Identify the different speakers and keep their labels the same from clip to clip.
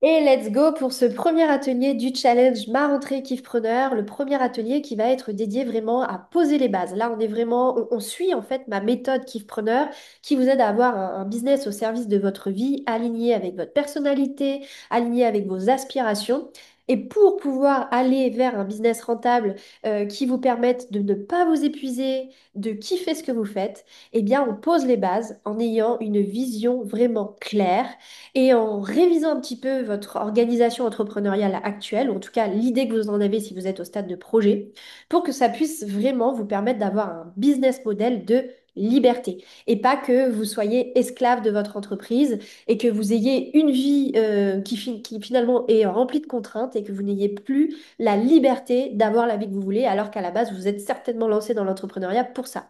Speaker 1: Et let's go pour ce premier atelier du challenge Ma rentrée kiffpreneur, le premier atelier qui va être dédié vraiment à poser les bases. Là, on est vraiment, on suit en fait ma méthode kiffpreneur qui vous aide à avoir un business au service de votre vie, aligné avec votre personnalité, aligné avec vos aspirations. Et pour pouvoir aller vers un business rentable qui vous permette de ne pas vous épuiser, de kiffer ce que vous faites, eh bien, on pose les bases en ayant une vision vraiment claire et en révisant un petit peu votre organisation entrepreneuriale actuelle, ou en tout cas l'idée que vous en avez si vous êtes au stade de projet, pour que ça puisse vraiment vous permettre d'avoir un business model de liberté et pas que vous soyez esclave de votre entreprise et que vous ayez une vie qui finalement est remplie de contraintes et que vous n'ayez plus la liberté d'avoir la vie que vous voulez alors qu'à la base vous êtes certainement lancé dans l'entrepreneuriat pour ça.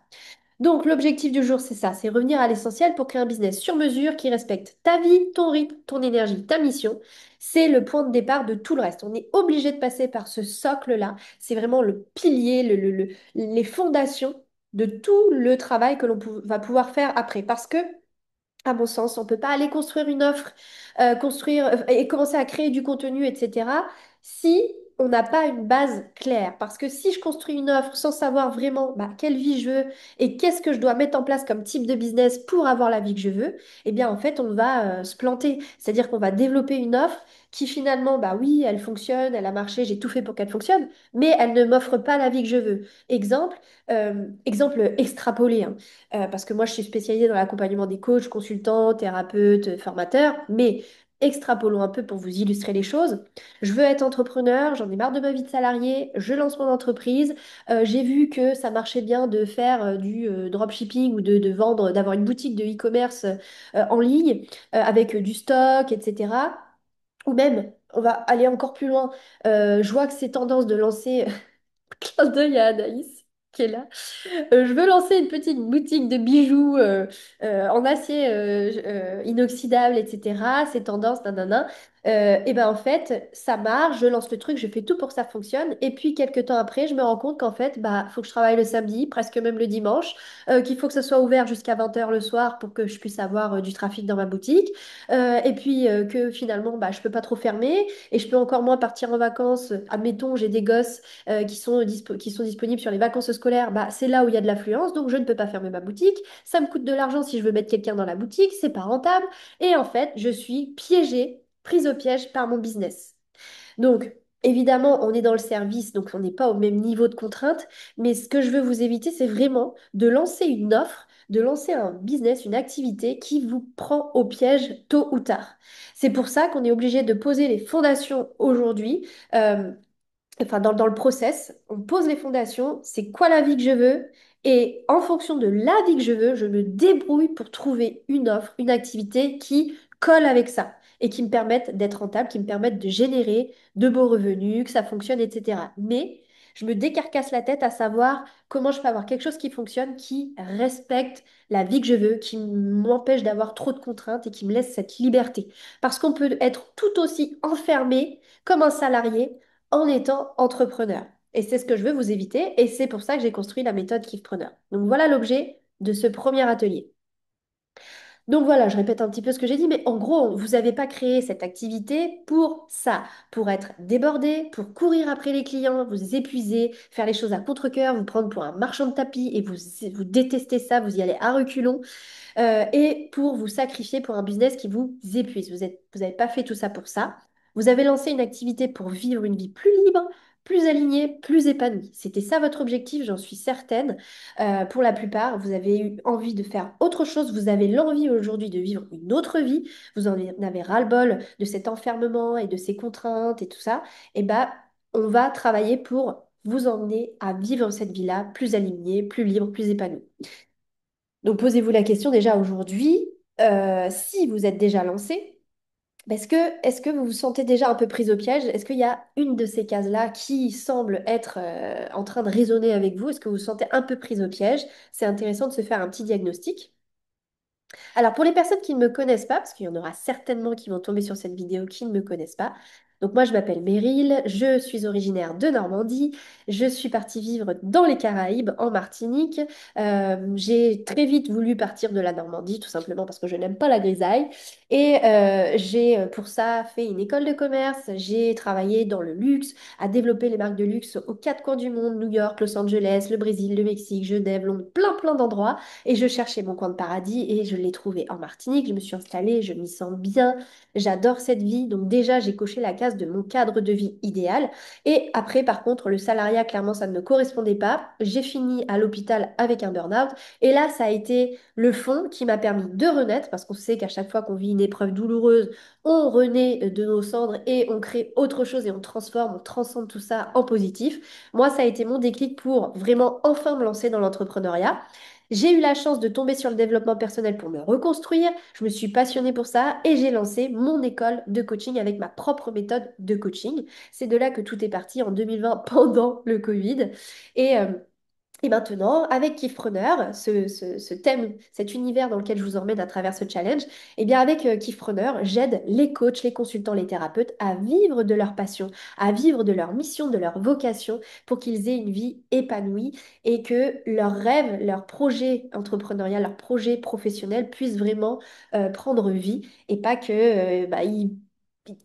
Speaker 1: Donc, l'objectif du jour, c'est ça, c'est revenir à l'essentiel pour créer un business sur mesure qui respecte ta vie, ton rythme, ton énergie, ta mission. C'est le point de départ de tout le reste. On est obligé de passer par ce socle-là. C'est vraiment le pilier, les fondations de tout le travail que va pouvoir faire après. Parce que à mon sens, on ne peut pas aller construire une offre, construire et commencer à créer du contenu, etc., si on n'a pas une base claire. Parce que si je construis une offre sans savoir vraiment bah, quelle vie je veux et qu'est-ce que je dois mettre en place comme type de business pour avoir la vie que je veux, eh bien en fait, on va se planter. C'est-à-dire qu'on va développer une offre qui finalement, bah oui, elle fonctionne, elle a marché, j'ai tout fait pour qu'elle fonctionne, mais elle ne m'offre pas la vie que je veux. Exemple extrapolé, hein. Parce que moi, je suis spécialisée dans l'accompagnement des coachs, consultants, thérapeutes, formateurs, mais extrapolons un peu pour vous illustrer les choses. Je veux être entrepreneur, j'en ai marre de ma vie de salarié, je lance mon entreprise. J'ai vu que ça marchait bien de faire du dropshipping ou de vendre, d'avoir une boutique de e-commerce en ligne avec du stock, etc. Ou même, on va aller encore plus loin. Je vois que c'est tendance de lancer, clin d'œil à Anaïs qui est là. Je veux lancer une petite boutique de bijoux en acier inoxydable, etc. C'est tendance, nanana. Et ben en fait, ça marche, je lance le truc, je fais tout pour que ça fonctionne. Et puis quelques temps après, je me rends compte qu'en fait, bah, faut que je travaille le samedi, presque même le dimanche, qu'il faut que ça soit ouvert jusqu'à 20 h le soir pour que je puisse avoir du trafic dans ma boutique. Et puis que finalement, bah, je peux pas trop fermer et je peux encore moins partir en vacances. Admettons, j'ai des gosses qui sont disponibles sur les vacances scolaires, bah, c'est là où il y a de l'affluence, donc je ne peux pas fermer ma boutique. Ça me coûte de l'argent si je veux mettre quelqu'un dans la boutique, c'est pas rentable. Et en fait, je suis piégée, prise au piège par mon business. Donc, évidemment, on est dans le service, donc on n'est pas au même niveau de contrainte, mais ce que je veux vous éviter, c'est vraiment de lancer une offre, de lancer un business, une activité qui vous prend au piège tôt ou tard. C'est pour ça qu'on est obligé de poser les fondations aujourd'hui. Dans le process, on pose les fondations, c'est quoi la vie que je veux, et en fonction de la vie que je veux, je me débrouille pour trouver une offre, une activité qui colle avec ça et qui me permette d'être rentable, qui me permette de générer de beaux revenus, que ça fonctionne, etc. Mais je me décarcasse la tête à savoir comment je peux avoir quelque chose qui fonctionne, qui respecte la vie que je veux, qui m'empêche d'avoir trop de contraintes et qui me laisse cette liberté. Parce qu'on peut être tout aussi enfermé comme un salarié en étant entrepreneur. Et c'est ce que je veux vous éviter, et c'est pour ça que j'ai construit la méthode Kiffpreneur. Donc voilà l'objet de ce premier atelier. Donc voilà, je répète un petit peu ce que j'ai dit, mais en gros, vous n'avez pas créé cette activité pour ça, pour être débordé, pour courir après les clients, vous épuiser, faire les choses à contre-cœur, vous prendre pour un marchand de tapis et vous détestez ça, vous y allez à reculons et pour vous sacrifier pour un business qui vous épuise. Vous n'avez pas fait tout ça pour ça. Vous avez lancé une activité pour vivre une vie plus libre, plus alignée, plus épanouie. C'était ça votre objectif, j'en suis certaine. Pour la plupart, vous avez eu envie de faire autre chose. Vous avez l'envie aujourd'hui de vivre une autre vie. Vous en avez ras-le-bol de cet enfermement et de ces contraintes et tout ça. Et bah, on va travailler pour vous emmener à vivre cette vie-là plus alignée, plus libre, plus épanouie. Donc posez-vous la question déjà aujourd'hui, si vous êtes déjà lancé, est-ce que vous vous sentez déjà un peu prise au piège? Est-ce qu'il y a une de ces cases-là qui semble être en train de résonner avec vous? Est-ce que vous vous sentez un peu prise au piège? C'est intéressant de se faire un petit diagnostic. Alors pour les personnes qui ne me connaissent pas, parce qu'il y en aura certainement qui vont tomber sur cette vidéo qui ne me connaissent pas, Donc moi, je m'appelle Meryl, je suis originaire de Normandie, je suis partie vivre dans les Caraïbes, en Martinique. J'ai très vite voulu partir de la Normandie, tout simplement parce que je n'aime pas la grisaille. Et j'ai pour ça fait une école de commerce, j'ai travaillé dans le luxe, à développer les marques de luxe aux quatre coins du monde, New York, Los Angeles, le Brésil, le Mexique, Genève, Londres, plein d'endroits. Et je cherchais mon coin de paradis et je l'ai trouvé en Martinique. Je me suis installée, je m'y sens bien, j'adore cette vie. Donc déjà, j'ai coché la case de mon cadre de vie idéal. Et après, par contre, le salariat, clairement, ça ne me correspondait pas. J'ai fini à l'hôpital avec un burn-out. Et là, ça a été le fond qui m'a permis de renaître, parce qu'on sait qu'à chaque fois qu'on vit une épreuve douloureuse, on renaît de nos cendres et on crée autre chose et on transforme, on transcende tout ça en positif. Moi, ça a été mon déclic pour vraiment enfin me lancer dans l'entrepreneuriat. J'ai eu la chance de tomber sur le développement personnel pour me reconstruire. Je me suis passionnée pour ça et j'ai lancé mon école de coaching avec ma propre méthode de coaching. C'est de là que tout est parti en 2020 pendant le Covid. Et, euh, et maintenant, avec Kifpreneur, ce thème, cet univers dans lequel je vous emmène à travers ce challenge, eh bien avec Kifpreneur, j'aide les coachs, les consultants, les thérapeutes à vivre de leur passion, à vivre de leur mission, de leur vocation, pour qu'ils aient une vie épanouie et que leurs rêves, leurs projets entrepreneuriaux, leurs projets professionnels puissent vraiment prendre vie et pas que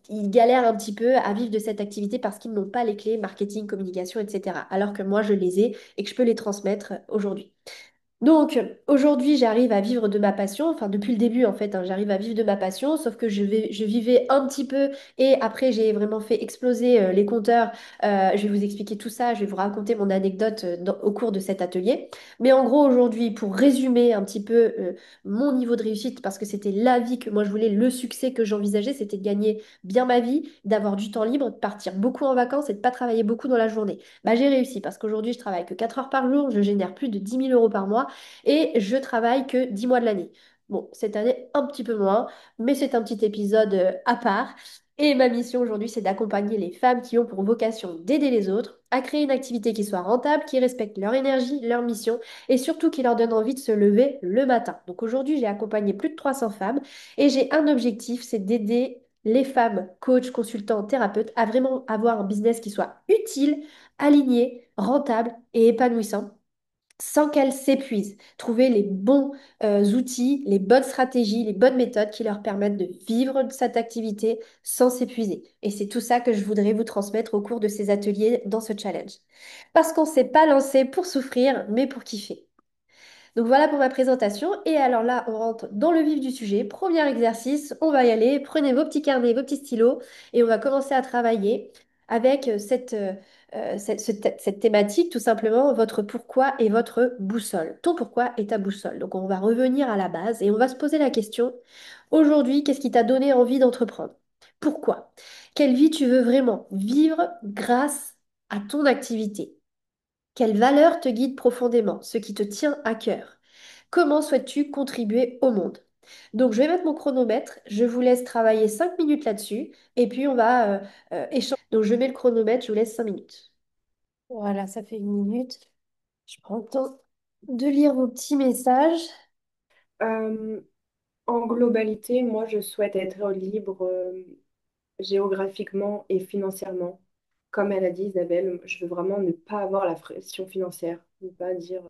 Speaker 1: ils galèrent un petit peu à vivre de cette activité parce qu'ils n'ont pas les clés marketing, communication, etc. Alors que moi, je les ai et que je peux les transmettre aujourd'hui. Donc, aujourd'hui, j'arrive à vivre de ma passion. Enfin, depuis le début, en fait, hein, j'arrive à vivre de ma passion. Sauf que je vivais un petit peu et après, j'ai vraiment fait exploser les compteurs. Je vais vous expliquer tout ça. Je vais vous raconter mon anecdote au cours de cet atelier. Mais en gros, aujourd'hui, pour résumer un petit peu mon niveau de réussite, parce que c'était la vie que moi je voulais, le succès que j'envisageais, c'était de gagner bien ma vie, d'avoir du temps libre, de partir beaucoup en vacances et de pas travailler beaucoup dans la journée. Bah, j'ai réussi parce qu'aujourd'hui, je travaille que 4 heures par jour, je génère plus de 10 000 € par mois et je travaille que 10 mois de l'année. Bon, cette année, un petit peu moins, mais c'est un petit épisode à part. Et ma mission aujourd'hui, c'est d'accompagner les femmes qui ont pour vocation d'aider les autres à créer une activité qui soit rentable, qui respecte leur énergie, leur mission et surtout qui leur donne envie de se lever le matin. Donc aujourd'hui, j'ai accompagné plus de 300 femmes et j'ai un objectif, c'est d'aider les femmes, coachs, consultants, thérapeutes, à vraiment avoir un business qui soit utile, aligné, rentable et épanouissant sans qu'elles s'épuisent. Trouver les bons outils, les bonnes stratégies, les bonnes méthodes qui leur permettent de vivre de cette activité sans s'épuiser. Et c'est tout ça que je voudrais vous transmettre au cours de ces ateliers dans ce challenge. Parce qu'on ne s'est pas lancé pour souffrir, mais pour kiffer. Donc voilà pour ma présentation. Et alors là, on rentre dans le vif du sujet. Premier exercice, on va y aller. Prenez vos petits carnets, vos petits stylos et on va commencer à travailler avec cette thématique, tout simplement, votre pourquoi et votre boussole. Ton pourquoi et ta boussole. Donc on va revenir à la base et on va se poser la question, aujourd'hui, qu'est-ce qui t'a donné envie d'entreprendre? Pourquoi? Quelle vie tu veux vraiment vivre grâce à ton activité? Quelle valeur te guide profondément, ce qui te tient à cœur? Comment souhaites-tu contribuer au monde? Donc, je vais mettre mon chronomètre, je vous laisse travailler 5 minutes là-dessus, et puis on va échanger. Donc, je mets le chronomètre, je vous laisse 5 minutes. Voilà, ça fait 1 minute. Je prends le temps de lire vos petits messages.
Speaker 2: Euh, En globalité, moi, je souhaite être libre géographiquement et financièrement. Comme elle a dit, Isabelle, je veux vraiment ne pas avoir la pression financière, ne pas dire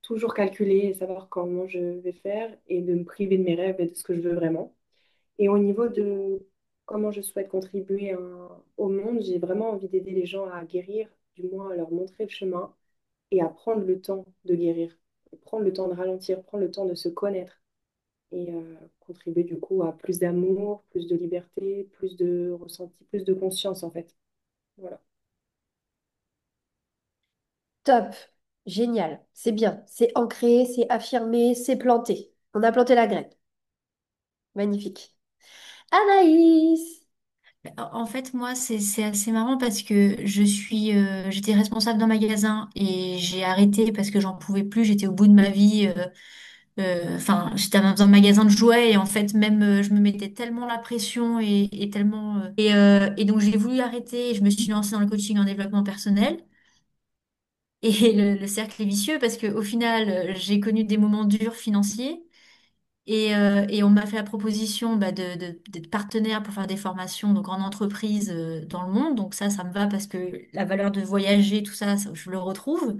Speaker 2: toujours calculer et savoir comment je vais faire et de me priver de mes rêves et de ce que je veux vraiment. Et au niveau de comment je souhaite contribuer au monde, j'ai vraiment envie d'aider les gens à guérir, du moins à leur montrer le chemin et à prendre le temps de guérir, prendre le temps de ralentir, prendre le temps de se connaître et contribuer du coup à plus d'amour, plus de liberté, plus de ressenti, plus de conscience en fait. Voilà.
Speaker 1: Top, génial, c'est bien, c'est ancré, c'est affirmé, c'est planté. On a planté la graine. Magnifique. Anaïs!
Speaker 3: En fait, moi, c'est assez marrant parce que j'étais responsable d'un magasin et j'ai arrêté parce que j'en pouvais plus. J'étais au bout de ma vie. Enfin, j'étais dans un magasin de jouets et en fait, même, je me mettais tellement la pression et tellement. Et donc, j'ai voulu arrêter. Et je me suis lancée dans le coaching en développement personnel. Et le cercle est vicieux parce qu'au final, j'ai connu des moments durs financiers. Et on m'a fait la proposition bah, d'être partenaire pour faire des formations donc en entreprise dans le monde. Donc ça me va parce que la valeur de voyager, tout ça, je le retrouve.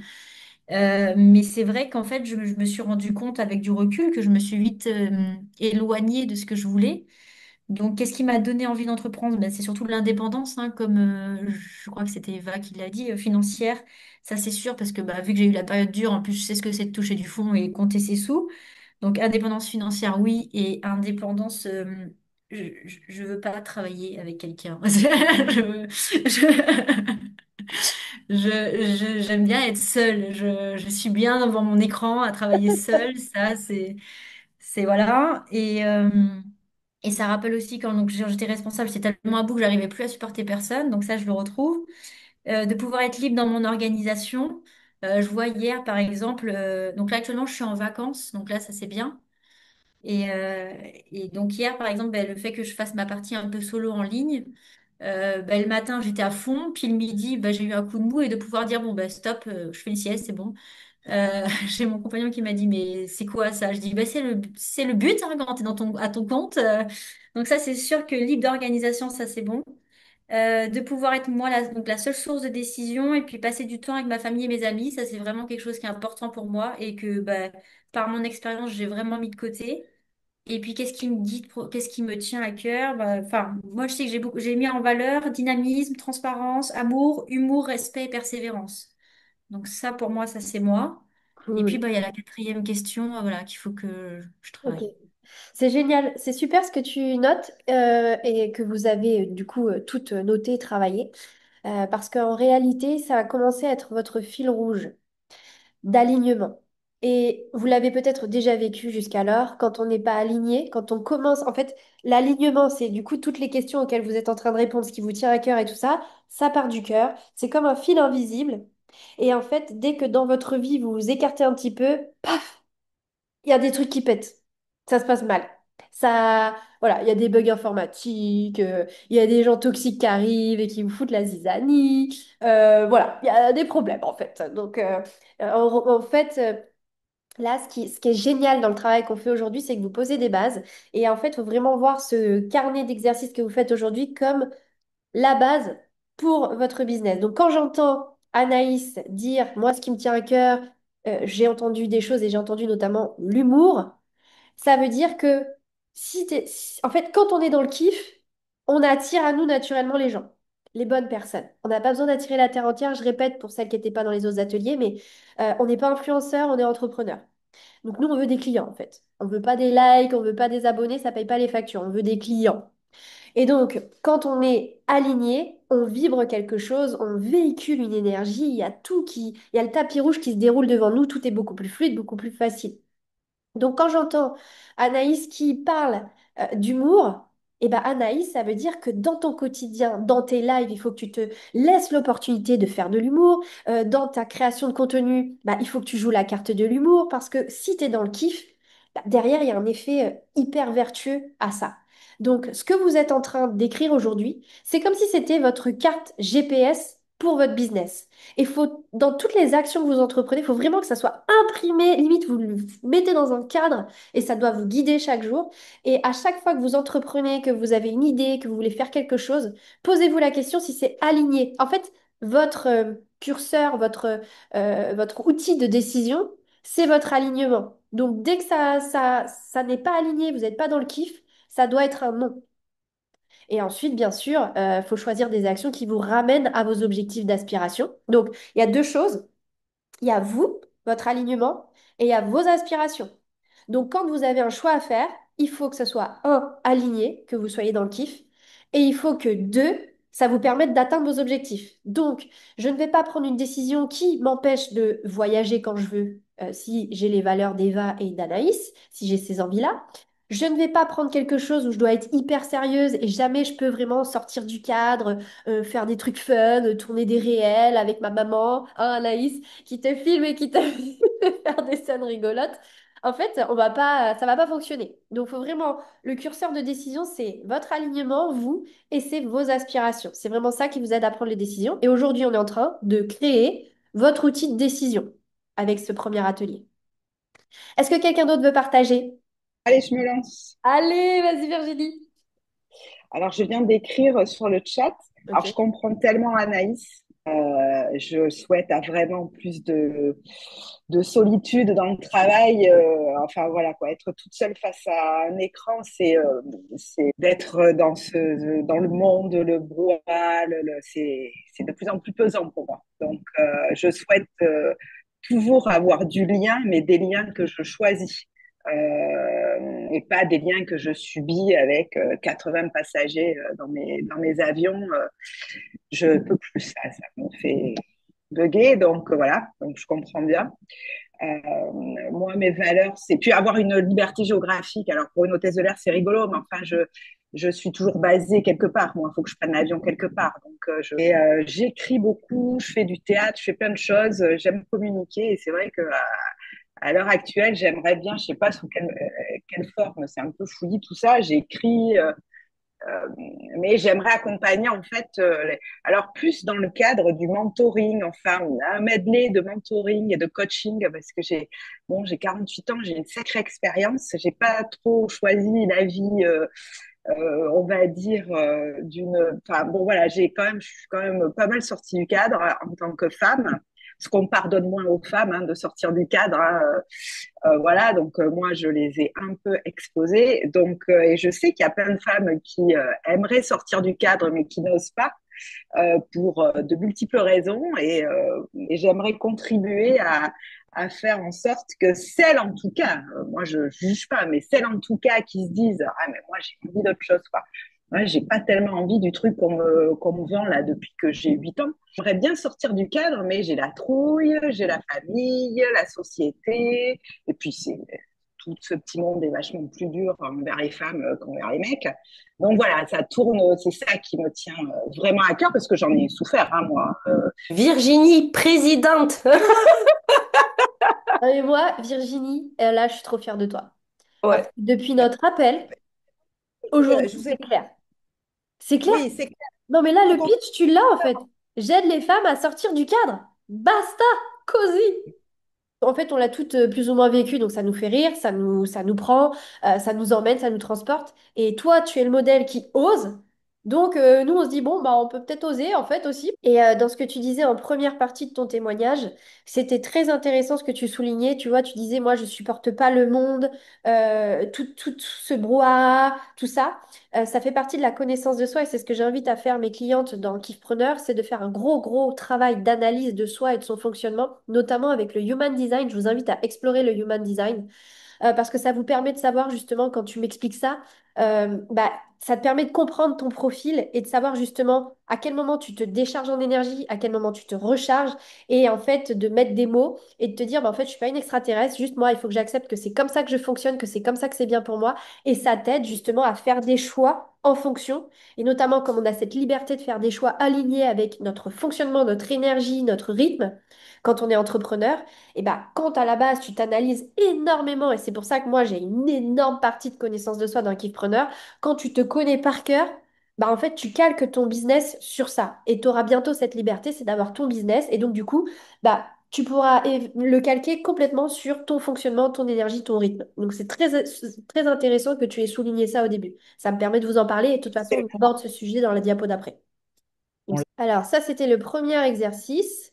Speaker 3: Mais c'est vrai qu'en fait, je me suis rendu compte avec du recul que je me suis vite éloignée de ce que je voulais. Donc, qu'est-ce qui m'a donné envie d'entreprendre? Ben, c'est surtout l'indépendance, hein, comme je crois que c'était Eva qui l'a dit, financière. Ça, c'est sûr, parce que bah, vu que j'ai eu la période dure, en plus, je sais ce que c'est de toucher du fond et compter ses sous. Donc, indépendance financière, oui, et indépendance, je veux pas travailler avec quelqu'un. J'aime bien être seule. Je suis bien devant mon écran à travailler seule. Ça, c'est voilà. Et ça rappelle aussi quand donc, j'étais responsable, j'étais tellement à bout que j'arrivais plus à supporter personne. Donc ça, je le retrouve. De pouvoir être libre dans mon organisation. Je vois hier, par exemple, donc là actuellement, je suis en vacances. Donc là, ça c'est bien. Et, euh, et donc hier, par exemple, ben, le fait que je fasse ma partie un peu solo en ligne, ben, le matin, j'étais à fond. Puis le midi, ben, j'ai eu un coup de mou et de pouvoir dire, bon, ben, stop, je fais une sieste, c'est bon. J'ai mon compagnon qui m'a dit, mais c'est quoi ça? Je dis, bah, c'est le but hein, quand tu es à ton compte. Donc ça, c'est sûr que libre d'organisation, ça, c'est bon. De pouvoir être moi donc la seule source de décision et puis passer du temps avec ma famille et mes amis, ça, c'est vraiment quelque chose qui est important pour moi et que bah, par mon expérience, j'ai vraiment mis de côté. Et puis, qu'est-ce qui me dit, qu'est-ce qui me tient à cœur? Bah, enfin, moi, je sais que j'ai mis en valeur dynamisme, transparence, amour, humour, respect et persévérance. Donc ça, pour moi, ça c'est moi. Et puis,
Speaker 1: Cool.
Speaker 3: bah, il y a la quatrième question, voilà, qu'il faut que je
Speaker 1: Ok.
Speaker 3: travaille.
Speaker 1: C'est génial, c'est super ce que tu notes et que vous avez du coup toutes noté, travaillé, parce qu'en réalité, ça a commencé à être votre fil rouge d'alignement. Et vous l'avez peut-être déjà vécu jusqu'alors, quand on n'est pas aligné, quand on commence, en fait, l'alignement, c'est du coup toutes les questions auxquelles vous êtes en train de répondre, ce qui vous tient à cœur et tout ça, ça part du cœur, c'est comme un fil invisible. Et en fait, dès que dans votre vie, vous vous écartez un petit peu, paf, il y a des trucs qui pètent. Ça se passe mal. Ça, voilà, il y a des bugs informatiques, il y a des gens toxiques qui arrivent et qui vous foutent la zizanie. Voilà, il y a des problèmes en fait. Donc, en fait, là, ce qui est génial dans le travail qu'on fait aujourd'hui, c'est que vous posez des bases. Et en fait, il faut vraiment voir ce carnet d'exercices que vous faites aujourd'hui comme la base pour votre business. Donc, quand j'entends Anaïs dire, moi, ce qui me tient à cœur, j'ai entendu des choses et j'ai entendu notamment l'humour, ça veut dire que en fait, quand on est dans le kiff, on attire à nous naturellement les gens, les bonnes personnes. On n'a pas besoin d'attirer la terre entière, je répète pour celles qui n'étaient pas dans les autres ateliers, mais on n'est pas influenceur, on est entrepreneur. Donc nous, on veut des clients en fait. On veut pas des likes, on veut pas des abonnés, ça paye pas les factures, on veut des clients. Et donc, quand on est aligné, on vibre quelque chose, on véhicule une énergie, il y a le tapis rouge qui se déroule devant nous, tout est beaucoup plus fluide, beaucoup plus facile. Donc, quand j'entends Anaïs qui parle d'humour, eh ben Anaïs, ça veut dire que dans ton quotidien, dans tes lives, il faut que tu te laisses l'opportunité de faire de l'humour. Dans ta création de contenu, bah, il faut que tu joues la carte de l'humour parce que si tu es dans le kiff, bah, derrière, il y a un effet hyper vertueux à ça. Donc, ce que vous êtes en train d'écrire aujourd'hui, c'est comme si c'était votre carte GPS pour votre business. Et faut, dans toutes les actions que vous entreprenez, il faut vraiment que ça soit imprimé, limite vous le mettez dans un cadre et ça doit vous guider chaque jour. Et à chaque fois que vous entreprenez, que vous avez une idée, que vous voulez faire quelque chose, posez-vous la question si c'est aligné. En fait, votre curseur, votre outil de décision, c'est votre alignement. Donc dès que ça n'est pas aligné, vous n'êtes pas dans le kiff, ça doit être un non. Et ensuite, bien sûr, il faut choisir des actions qui vous ramènent à vos objectifs d'aspiration. Donc, il y a deux choses. Il y a vous, votre alignement, et il y a vos aspirations. Donc, quand vous avez un choix à faire, il faut que ce soit un, aligné, que vous soyez dans le kiff, et il faut que deux, ça vous permette d'atteindre vos objectifs. Donc, je ne vais pas prendre une décision qui m'empêche de voyager quand je veux, si j'ai les valeurs d'Eva et d'Anaïs, si j'ai ces envies-là. Je ne vais pas prendre quelque chose où je dois être hyper sérieuse et jamais je peux vraiment sortir du cadre, faire des trucs fun, tourner des réels avec ma maman, hein, Anaïs, qui te filme et qui te fait faire des scènes rigolotes. En fait, ça va pas fonctionner. Donc, faut vraiment, le curseur de décision, c'est votre alignement, vous, et c'est vos aspirations. C'est vraiment ça qui vous aide à prendre les décisions. Et aujourd'hui, on est en train de créer votre outil de décision avec ce premier atelier. Est-ce que quelqu'un d'autre veut partager?
Speaker 4: Allez, je me lance.
Speaker 1: Allez, vas-y Virginie.
Speaker 4: Alors, je viens d'écrire sur le chat. Alors, je
Speaker 1: Ok.
Speaker 4: comprends tellement Anaïs. Je souhaite à vraiment plus de solitude dans le travail. Enfin, voilà, quoi. Être toute seule face à un écran, c'est d'être dans le monde, le brouhaha, c'est de plus en plus pesant pour moi. Donc, je souhaite toujours avoir du lien, mais des liens que je choisis. Et pas des liens que je subis avec 80 passagers dans mes avions. Je peux plus ça me fait bugger, donc voilà, donc je comprends bien. Moi, mes valeurs, c'est puis avoir une liberté géographique. Alors pour une hôtesse de l'air, c'est rigolo, mais enfin, je suis toujours basée quelque part. Moi, il faut que je prenne l'avion quelque part. Donc, j'écris beaucoup, je fais du théâtre, je fais plein de choses. J'aime communiquer et c'est vrai que à l'heure actuelle, j'aimerais bien, je sais pas sous quelle forme, c'est un peu fouillis tout ça. J'écris, euh, mais j'aimerais accompagner en fait, alors plus dans le cadre du mentoring, enfin un medley de mentoring et de coaching parce que j'ai 48 ans, j'ai une sacrée expérience, j'ai pas trop choisi la vie, on va dire enfin bon voilà, je suis quand même pas mal sortie du cadre en tant que femme. Ce qu'on pardonne moins aux femmes de sortir du cadre, hein, voilà, donc moi je les ai un peu exposées. Donc, et je sais qu'il y a plein de femmes qui aimeraient sortir du cadre mais qui n'osent pas pour de multiples raisons. Et j'aimerais contribuer à faire en sorte que celles en tout cas, moi je juge pas, mais celles en tout cas qui se disent ah mais moi j'ai envie d'autre chose quoi. Ouais, j'ai pas tellement envie du truc qu'on me vend là depuis que j'ai 8 ans. J'aimerais bien sortir du cadre, mais j'ai la trouille, j'ai la famille, la société, et puis tout ce petit monde est vachement plus dur envers les femmes qu'envers les mecs. Donc voilà, ça tourne, c'est ça qui me tient vraiment à cœur parce que j'en ai souffert, hein, moi.
Speaker 1: Virginie, présidente. Et moi, Virginie, là, je suis trop fière de toi. Parce que
Speaker 4: Ouais.
Speaker 1: depuis notre appel,
Speaker 4: Je
Speaker 1: aujourd'hui,
Speaker 4: vous ai...
Speaker 1: c'est clair. C'est clair.
Speaker 4: Oui, c'est clair.
Speaker 1: Non, mais là, le
Speaker 4: Donc,
Speaker 1: pitch, tu l'as en fait. J'aide les femmes à sortir du cadre. Basta, cosy. En fait, on l'a toutes plus ou moins vécu, donc ça nous fait rire, ça nous prend, ça nous emmène, ça nous transporte. Et toi, tu es le modèle qui ose. Donc, nous, on se dit, bon, bah, on peut peut-être oser, en fait, aussi. Et dans ce que tu disais en première partie de ton témoignage, c'était très intéressant ce que tu soulignais. Tu vois, tu disais, moi, je supporte pas le monde, tout ce brouhaha, tout ça. Ça fait partie de la connaissance de soi et c'est ce que j'invite à faire mes clientes dans Kiffpreneur, c'est de faire un gros, gros travail d'analyse de soi et de son fonctionnement, notamment avec le Human Design. Je vous invite à explorer le Human Design parce que ça vous permet de savoir justement, quand tu m'expliques ça, bah, ça te permet de comprendre ton profil et de savoir justement à quel moment tu te décharges en énergie, à quel moment tu te recharges et en fait de mettre des mots et de te dire, bah, en fait, je suis pas une extraterrestre, juste moi, il faut que j'accepte que c'est comme ça que je fonctionne, que c'est comme ça que c'est bien pour moi et ça t'aide justement à faire des choix en fonction et notamment comme on a cette liberté de faire des choix alignés avec notre fonctionnement, notre énergie, notre rythme. Quand on est entrepreneur, et bah, quand à la base tu t'analyses énormément, et c'est pour ça que moi j'ai une énorme partie de connaissance de soi d'un kiffpreneur, quand tu te connais par cœur, bah en fait tu calques ton business sur ça. Et tu auras bientôt cette liberté, c'est d'avoir ton business. Et donc du coup, bah tu pourras le calquer complètement sur ton fonctionnement, ton énergie, ton rythme. Donc c'est très intéressant que tu aies souligné ça au début. Ça me permet de vous en parler et de toute façon
Speaker 4: c'est-
Speaker 1: on aborde ce sujet dans la diapo d'après. Alors ça c'était le premier exercice.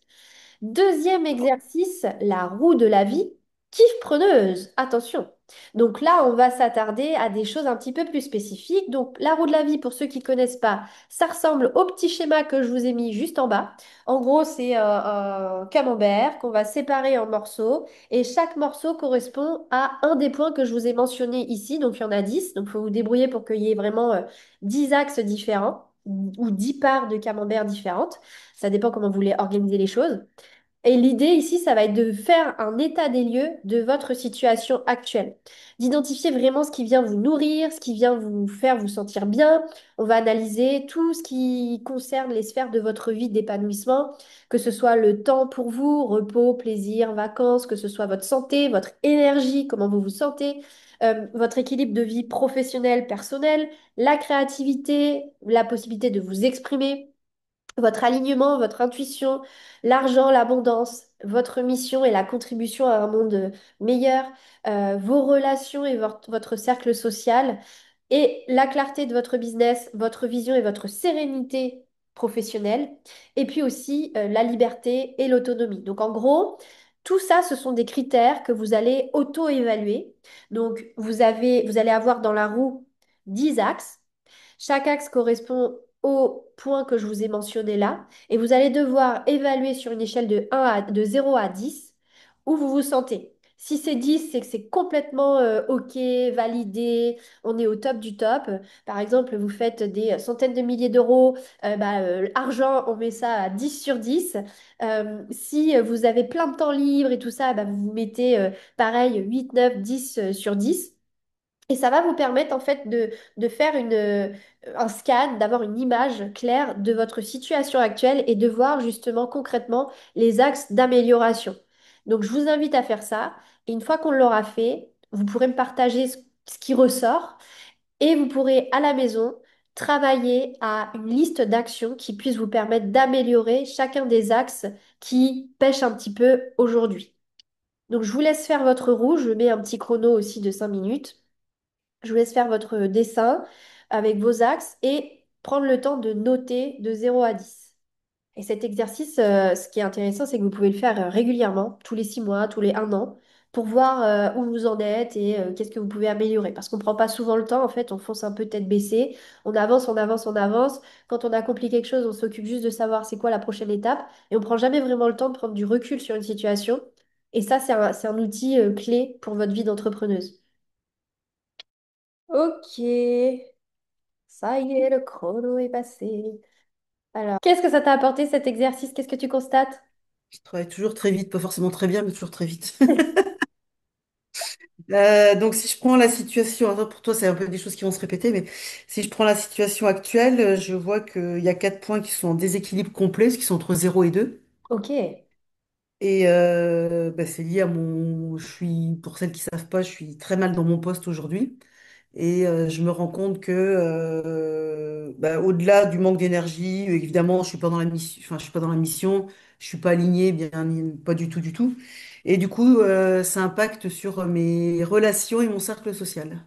Speaker 1: Deuxième exercice, la roue de la vie, kiff preneuse. Attention. Donc là, on va s'attarder à des choses un petit peu plus spécifiques. Donc la roue de la vie, pour ceux qui ne connaissent pas, ça ressemble au petit schéma que je vous ai mis juste en bas. En gros, c'est un camembert qu'on va séparer en morceaux et chaque morceau correspond à un des points que je vous ai mentionnés ici. Donc il y en a 10. Donc il faut vous débrouiller pour qu'il y ait vraiment 10 axes différents ou 10 parts de camembert différentes. Ça dépend comment vous voulez organiser les choses. Et l'idée ici, ça va être de faire un état des lieux de votre situation actuelle, d'identifier vraiment ce qui vient vous nourrir, ce qui vient vous faire vous sentir bien. On va analyser tout ce qui concerne les sphères de votre vie d'épanouissement, que ce soit le temps pour vous, repos, plaisir, vacances, que ce soit votre santé, votre énergie, comment vous vous sentez, votre équilibre de vie professionnelle, personnelle, la créativité, la possibilité de vous exprimer votre alignement, votre intuition, l'argent, l'abondance, votre mission et la contribution à un monde meilleur, vos relations et votre cercle social, et la clarté de votre business, votre vision et votre sérénité professionnelle, et puis aussi la liberté et l'autonomie. Donc en gros, tout ça, ce sont des critères que vous allez auto-évaluer. Donc vous allez avoir dans la roue 10 axes. Chaque axe correspond au point que je vous ai mentionné là, et vous allez devoir évaluer sur une échelle de 0 à 10 où vous vous sentez. Si c'est 10, c'est que c'est complètement OK, validé, on est au top du top. Par exemple, vous faites des centaines de milliers d'euros, argent, on met ça à 10 sur 10. Si vous avez plein de temps libre et tout ça, bah, vous vous mettez pareil 8, 9, 10 sur 10. Et ça va vous permettre en fait de faire un scan, d'avoir une image claire de votre situation actuelle et de voir justement concrètement les axes d'amélioration. Donc je vous invite à faire ça. Et une fois qu'on l'aura fait, vous pourrez me partager ce qui ressort et vous pourrez à la maison travailler à une liste d'actions qui puisse vous permettre d'améliorer chacun des axes qui pêchent un petit peu aujourd'hui. Donc je vous laisse faire votre roue. Je mets un petit chrono aussi de 5 minutes. Je vous laisse faire votre dessin avec vos axes et prendre le temps de noter de 0 à 10. Et cet exercice, ce qui est intéressant, c'est que vous pouvez le faire régulièrement, tous les 6 mois, tous les 1 an, pour voir où vous en êtes et qu'est-ce que vous pouvez améliorer. Parce qu'on ne prend pas souvent le temps, en fait, on fonce un peu tête baissée, on avance, on avance, on avance. Quand on accomplit quelque chose, on s'occupe juste de savoir c'est quoi la prochaine étape et on ne prend jamais vraiment le temps de prendre du recul sur une situation. Et ça, c'est un outil clé pour votre vie d'entrepreneuse. Ok, ça y est, le chrono est passé. Alors, qu'est-ce que ça t'a apporté cet exercice? Qu'est-ce que tu constates?
Speaker 5: Je travaille toujours très vite, pas forcément très bien, mais toujours très vite. Donc, si je prends la situation, alors pour toi, c'est un peu des choses qui vont se répéter, mais si je prends la situation actuelle, je vois qu'il y a 4 points qui sont en déséquilibre complet, ce qui sont entre 0 et 2.
Speaker 1: Ok,
Speaker 5: Et bah, c'est lié à pour celles qui savent pas, je suis très mal dans mon poste aujourd'hui. Et je me rends compte que, bah, au-delà du manque d'énergie, évidemment, je suis pas dans la mission, enfin, je suis pas dans la mission, je suis pas alignée, bien, pas du tout, du tout. Et du coup, ça impacte sur mes relations et mon cercle social.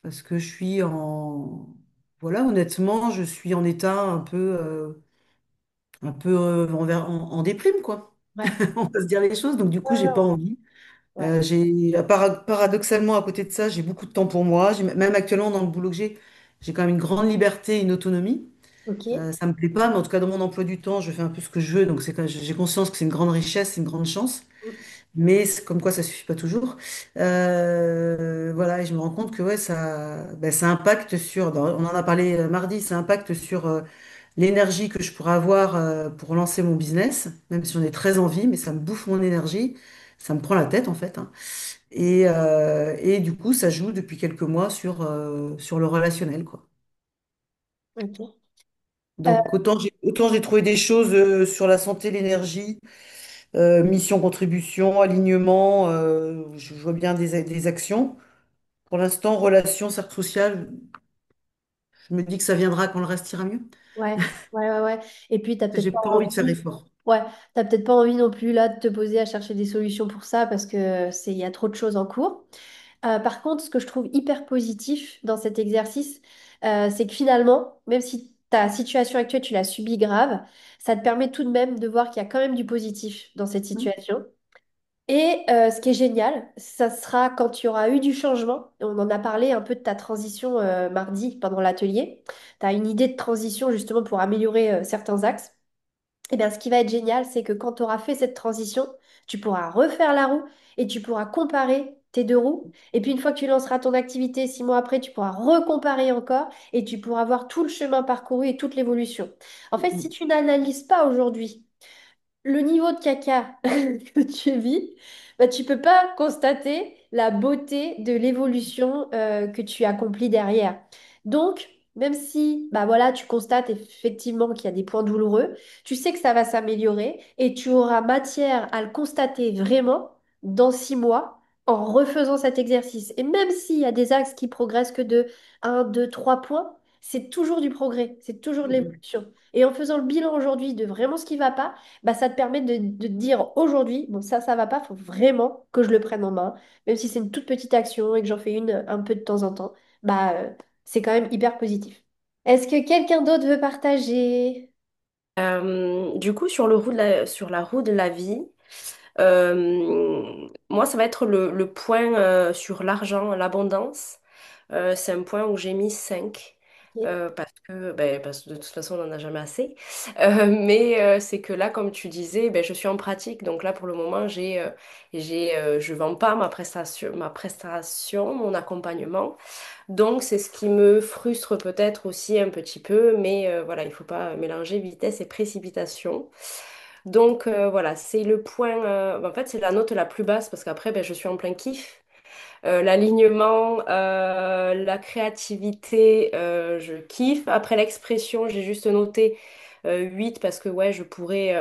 Speaker 5: Parce que voilà, honnêtement, je suis en état un peu en déprime, quoi.
Speaker 1: ouais,
Speaker 5: On va se dire les choses. Donc, du coup, j'ai pas
Speaker 1: ouais,
Speaker 5: envie.
Speaker 1: ouais,
Speaker 5: Paradoxalement, à côté de ça, j'ai beaucoup de temps pour moi. Même actuellement, dans le boulot que j'ai quand même une grande liberté et une autonomie.
Speaker 1: ok.
Speaker 5: Ça me plaît pas, mais en tout cas, dans mon emploi du temps, je fais un peu ce que je veux. Donc, j'ai conscience que c'est une grande richesse, c'est une grande chance. Mais c'est comme quoi, ça suffit pas toujours. Voilà, et je me rends compte que ouais, ça impacte on en a parlé mardi, ça impacte sur l'énergie que je pourrais avoir pour lancer mon business, même si j'en ai très envie, mais ça me bouffe mon énergie. Ça me prend la tête, en fait, hein. Et du coup, ça joue depuis quelques mois sur le relationnel, quoi.
Speaker 1: Ok. Euh,
Speaker 5: Donc, autant j'ai trouvé des choses sur la santé, l'énergie, mission, contribution, alignement, je vois bien des actions. Pour l'instant, relation, cercle social, je me dis que ça viendra quand le reste ira mieux.
Speaker 1: ouais, ouais, ouais, ouais. Et puis, t'as peut-être
Speaker 5: J'ai
Speaker 1: pas
Speaker 5: pas envie de faire
Speaker 1: envie.
Speaker 5: effort.
Speaker 1: Ouais, t'as peut-être pas envie non plus là de te poser à chercher des solutions pour ça parce que il y a trop de choses en cours. Par contre, ce que je trouve hyper positif dans cet exercice, c'est que finalement, même si ta situation actuelle, tu l'as subie grave, ça te permet tout de même de voir qu'il y a quand même du positif dans cette
Speaker 5: Mm,
Speaker 1: situation. Et ce qui est génial, ça sera quand il y aura eu du changement. Et on en a parlé un peu de ta transition mardi pendant l'atelier. Tu as une idée de transition justement pour améliorer certains axes. Eh bien, ce qui va être génial, c'est que quand tu auras fait cette transition, tu pourras refaire la roue et tu pourras comparer tes deux roues. Et puis, une fois que tu lanceras ton activité, 6 mois après, tu pourras recomparer encore et tu pourras voir tout le chemin parcouru et toute l'évolution. En fait, si
Speaker 5: mm,
Speaker 1: tu n'analyses pas aujourd'hui le niveau de caca que tu vis, bah, tu peux pas constater la beauté de l'évolution que tu accomplis derrière. Donc, même si bah voilà, tu constates effectivement qu'il y a des points douloureux, tu sais que ça va s'améliorer et tu auras matière à le constater vraiment dans 6 mois en refaisant cet exercice. Et même s'il y a des axes qui progressent que de 1, 2, 3 points, c'est toujours du progrès, c'est toujours de
Speaker 6: Mhm.
Speaker 1: l'évolution. Et en faisant le bilan aujourd'hui de vraiment ce qui va pas, bah, ça te permet de te dire aujourd'hui, bon, ça va pas, faut vraiment que je le prenne en main, même si c'est une toute petite action et que j'en fais une un peu de temps en temps, bah, c'est quand même hyper positif. Est-ce que quelqu'un d'autre veut partager?
Speaker 6: Du coup, sur la roue de la vie, moi, ça va être le point sur l'argent, l'abondance. C'est un point où j'ai mis 5
Speaker 1: Ok.
Speaker 6: parce que de toute façon, on n'en a jamais assez. Mais c'est que là, comme tu disais, ben, je suis en pratique. Donc là, pour le moment, je vends pas ma prestation, mon accompagnement. Donc, c'est ce qui me frustre peut-être aussi un petit peu. Mais voilà, il faut pas mélanger vitesse et précipitation. Donc voilà, c'est le point. En fait, c'est la note la plus basse parce qu'après, ben, je suis en plein kiff. L'alignement, la créativité, je kiffe. Après l'expression, j'ai juste noté 8 parce que ouais, je pourrais.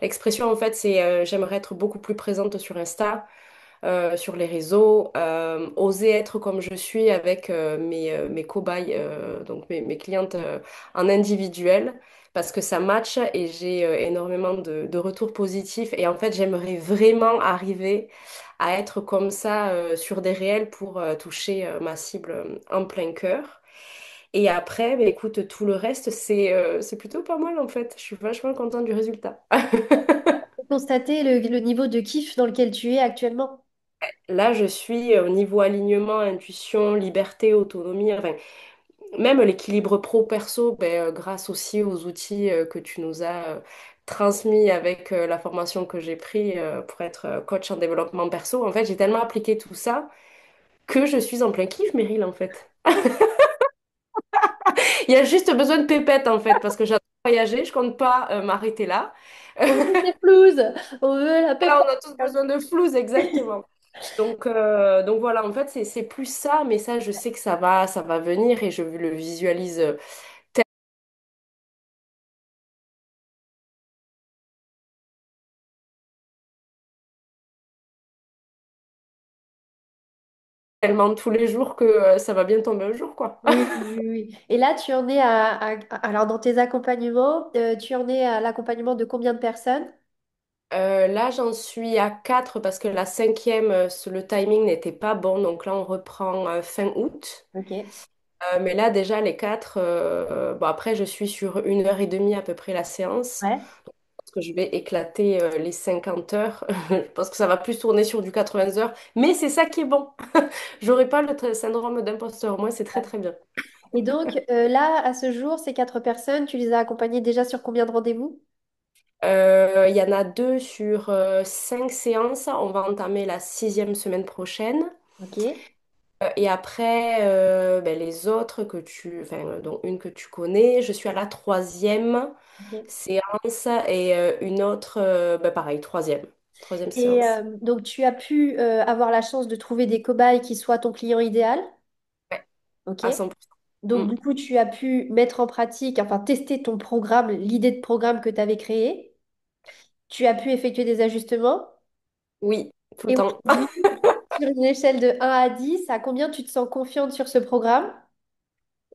Speaker 6: L'expression, en fait, c'est j'aimerais être beaucoup plus présente sur Insta, sur les réseaux, oser être comme je suis avec mes cobayes, donc mes clientes en individuel, parce que ça match et j'ai énormément de retours positifs. Et en fait, j'aimerais vraiment arriver à être comme ça sur des réels pour toucher ma cible en plein cœur. Et après, bah, écoute, tout le reste, c'est plutôt pas mal en fait. Je suis vachement contente du résultat.
Speaker 1: Constater le niveau de kiff dans lequel tu es actuellement.
Speaker 6: Là, je suis au niveau alignement, intuition, liberté, autonomie, enfin, même l'équilibre pro-perso, ben, grâce aussi aux outils que tu nous as transmis avec la formation que j'ai pris pour être coach en développement perso. En fait, j'ai tellement appliqué tout ça que je suis en plein kiff, Meryl, en fait. Il y a juste besoin de pépette, en fait, parce que j'adore voyager, je compte pas m'arrêter là.
Speaker 1: On veut des flouses, on veut la
Speaker 6: Là,
Speaker 1: pépère.
Speaker 6: on a tous besoin de flouze, exactement. Donc voilà, en fait, c'est plus ça, mais ça, je sais que ça va venir et je le visualise tellement tous les jours que ça va bien tomber un jour, quoi.
Speaker 1: Oui, oui, oui. Et là, tu en es alors dans tes accompagnements, tu en es à l'accompagnement de combien de personnes?
Speaker 6: Là, j'en suis à 4 parce que la cinquième, le timing n'était pas bon. Donc là, on reprend fin août.
Speaker 1: Ok.
Speaker 6: Mais là, déjà, les 4, bon, après, je suis sur 1 heure et demie à peu près la séance.
Speaker 1: Ouais.
Speaker 6: Parce que je vais éclater les 50 heures. Je pense que ça va plus tourner sur du 80 heures. Mais c'est ça qui est bon. J'aurai pas le syndrome d'imposteur. Moi, c'est très, très bien.
Speaker 1: Et donc, là, à ce jour, ces 4 personnes, tu les as accompagnées déjà sur combien de rendez-vous?
Speaker 6: Il y en a 2 sur 5 séances. On va entamer la sixième semaine prochaine.
Speaker 1: Ok.
Speaker 6: Et après, ben, les autres enfin, dont une que tu connais, je suis à la troisième
Speaker 1: Ok.
Speaker 6: séance et une autre, ben, pareil, troisième
Speaker 1: Et
Speaker 6: séance.
Speaker 1: donc, tu as pu avoir la chance de trouver des cobayes qui soient ton client idéal.
Speaker 6: Ouais,
Speaker 1: Ok.
Speaker 6: à 100%.
Speaker 1: Donc,
Speaker 6: Mm.
Speaker 1: du coup, tu as pu mettre en pratique, enfin, tester ton programme, l'idée de programme que tu avais créé. Tu as pu effectuer des ajustements.
Speaker 6: Oui, tout le
Speaker 1: Et
Speaker 6: temps.
Speaker 1: aujourd'hui, sur une échelle de 1 à 10, à combien tu te sens confiante sur ce programme?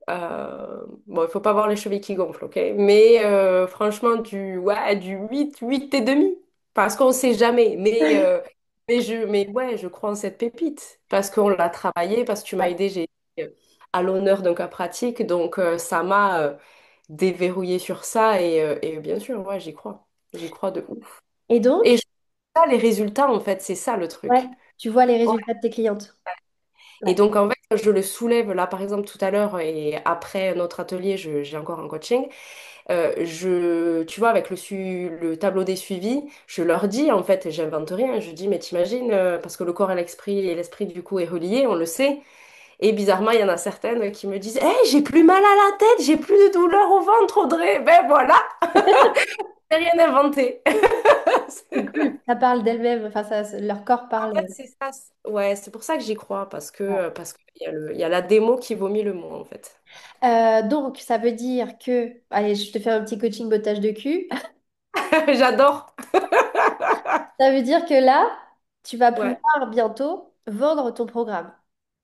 Speaker 6: Bon, il faut pas avoir les chevilles qui gonflent, ok? Mais franchement, ouais, du 8 et demi. Parce qu'on sait jamais. Mais ouais, je crois en cette pépite. Parce qu'on l'a travaillé, parce que tu m'as
Speaker 1: Ouais.
Speaker 6: aidé, j'ai été à l'honneur d'un cas pratique. Donc, ça m'a déverrouillé sur ça. Et bien sûr, ouais, j'y crois. J'y crois de ouf.
Speaker 1: Et
Speaker 6: Et
Speaker 1: donc,
Speaker 6: je vois les résultats, en fait, c'est ça le
Speaker 1: ouais,
Speaker 6: truc.
Speaker 1: tu vois les résultats de tes clientes.
Speaker 6: Et
Speaker 1: Ouais.
Speaker 6: donc, en fait, je le soulève là, par exemple, tout à l'heure, et après notre atelier, j'ai encore un coaching. Tu vois, avec le tableau des suivis, je leur dis, en fait, j'invente rien, je dis, mais t'imagines, parce que le corps et l'esprit, du coup, est relié, on le sait. Et bizarrement, il y en a certaines qui me disent, hey, j'ai plus mal à la tête, j'ai plus de douleur au ventre, Audrey. Ben voilà, j'ai rien inventé.
Speaker 1: C'est cool. Ça parle d'elles-mêmes, enfin, leur corps
Speaker 6: En
Speaker 1: parle.
Speaker 6: fait, c'est ça. Ouais, c'est pour ça que j'y crois,
Speaker 1: Ouais.
Speaker 6: parce qu'il y a il y a la démo qui vomit le mot, en fait.
Speaker 1: Donc, ça veut dire que, allez, je te fais un petit coaching bottage de cul.
Speaker 6: J'adore.
Speaker 1: Ça veut dire que là, tu vas
Speaker 6: Ouais,
Speaker 1: pouvoir bientôt vendre ton programme.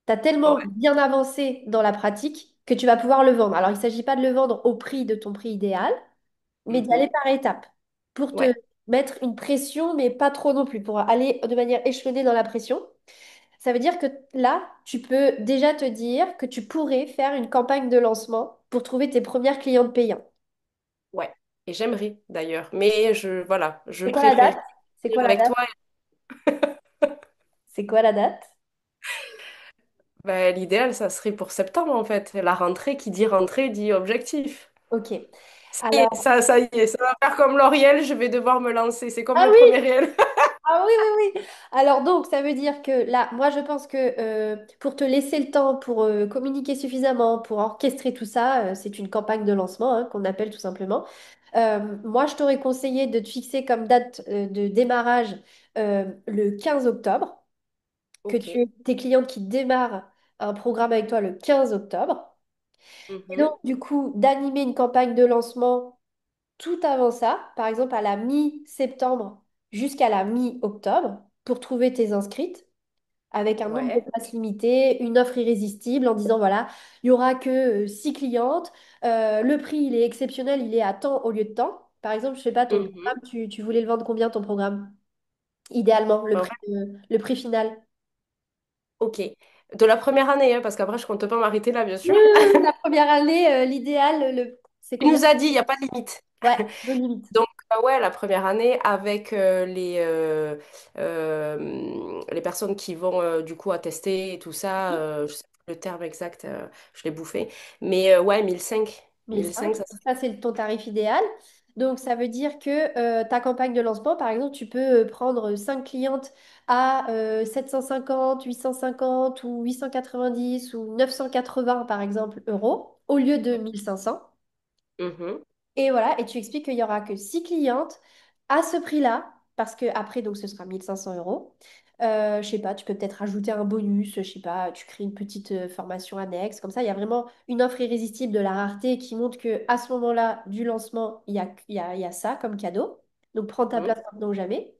Speaker 1: Tu as
Speaker 6: ouais,
Speaker 1: tellement bien avancé dans la pratique que tu vas pouvoir le vendre. Alors, il ne s'agit pas de le vendre au prix de ton prix idéal, mais d'y aller
Speaker 6: Mhm.
Speaker 1: par étapes pour te
Speaker 6: Ouais,
Speaker 1: mettre une pression, mais pas trop non plus, pour aller de manière échelonnée dans la pression. Ça veut dire que là, tu peux déjà te dire que tu pourrais faire une campagne de lancement pour trouver tes premières clientes payantes.
Speaker 6: ouais. Et j'aimerais d'ailleurs. Mais voilà, je
Speaker 1: C'est quoi la
Speaker 6: préfère
Speaker 1: date? C'est
Speaker 6: dire
Speaker 1: quoi la
Speaker 6: avec
Speaker 1: date?
Speaker 6: toi.
Speaker 1: C'est quoi la date?
Speaker 6: Ben, l'idéal, ça serait pour septembre, en fait. La rentrée, qui dit rentrée, dit objectif.
Speaker 1: Ok.
Speaker 6: Et
Speaker 1: Alors,
Speaker 6: ça y est, ça va faire comme L'Oréal, je vais devoir me lancer. C'est comme
Speaker 1: ah
Speaker 6: le premier
Speaker 1: oui,
Speaker 6: réel.
Speaker 1: ah oui, oui, oui. Alors donc, ça veut dire que là, moi, je pense que pour te laisser le temps pour communiquer suffisamment, pour orchestrer tout ça, c'est une campagne de lancement hein, qu'on appelle tout simplement. Moi, je t'aurais conseillé de te fixer comme date de démarrage le 15 octobre, que
Speaker 6: Ok.
Speaker 1: tu aies tes clientes qui démarrent un programme avec toi le 15 octobre. Et donc,
Speaker 6: Mhm.
Speaker 1: du coup, d'animer une campagne de lancement tout avant ça, par exemple à la mi-septembre jusqu'à la mi-octobre, pour trouver tes inscrites, avec un nombre de
Speaker 6: Ouais.
Speaker 1: places limité, une offre irrésistible, en disant, voilà, il n'y aura que 6 clientes, le prix, il est exceptionnel, il est à temps au lieu de temps. Par exemple, je sais pas, ton
Speaker 6: Mhm.
Speaker 1: programme, tu voulais le vendre combien, ton programme? Idéalement,
Speaker 6: Ben,
Speaker 1: le prix final.
Speaker 6: ok. De la première année, hein, parce qu'après, je compte pas m'arrêter là, bien
Speaker 1: Oui,
Speaker 6: sûr.
Speaker 1: oui, oui, la première année, l'idéal, c'est
Speaker 6: Il
Speaker 1: combien?
Speaker 6: nous a dit, il n'y a pas de limite.
Speaker 1: Ouais, no limite.
Speaker 6: Donc, ouais, la première année, avec les personnes qui vont du coup attester et tout ça, je sais plus le terme exact, je l'ai bouffé. Mais ouais, 1005.
Speaker 1: 1005,
Speaker 6: 1005, ça serait.
Speaker 1: ça c'est ton tarif idéal. Donc ça veut dire que ta campagne de lancement, par exemple, tu peux prendre 5 clientes à 750, 850 ou 890 ou 980 par exemple euros au lieu de 1500.
Speaker 6: Mhm.
Speaker 1: Et voilà, et tu expliques qu'il n'y aura que 6 clientes à ce prix-là, parce que après, donc ce sera 1500 euros. Je sais pas, tu peux peut-être rajouter un bonus, je sais pas, tu crées une petite formation annexe. Comme ça, il y a vraiment une offre irrésistible de la rareté qui montre que à ce moment-là du lancement, il y a ça comme cadeau. Donc prends ta
Speaker 6: Mhm.
Speaker 1: place maintenant ou jamais.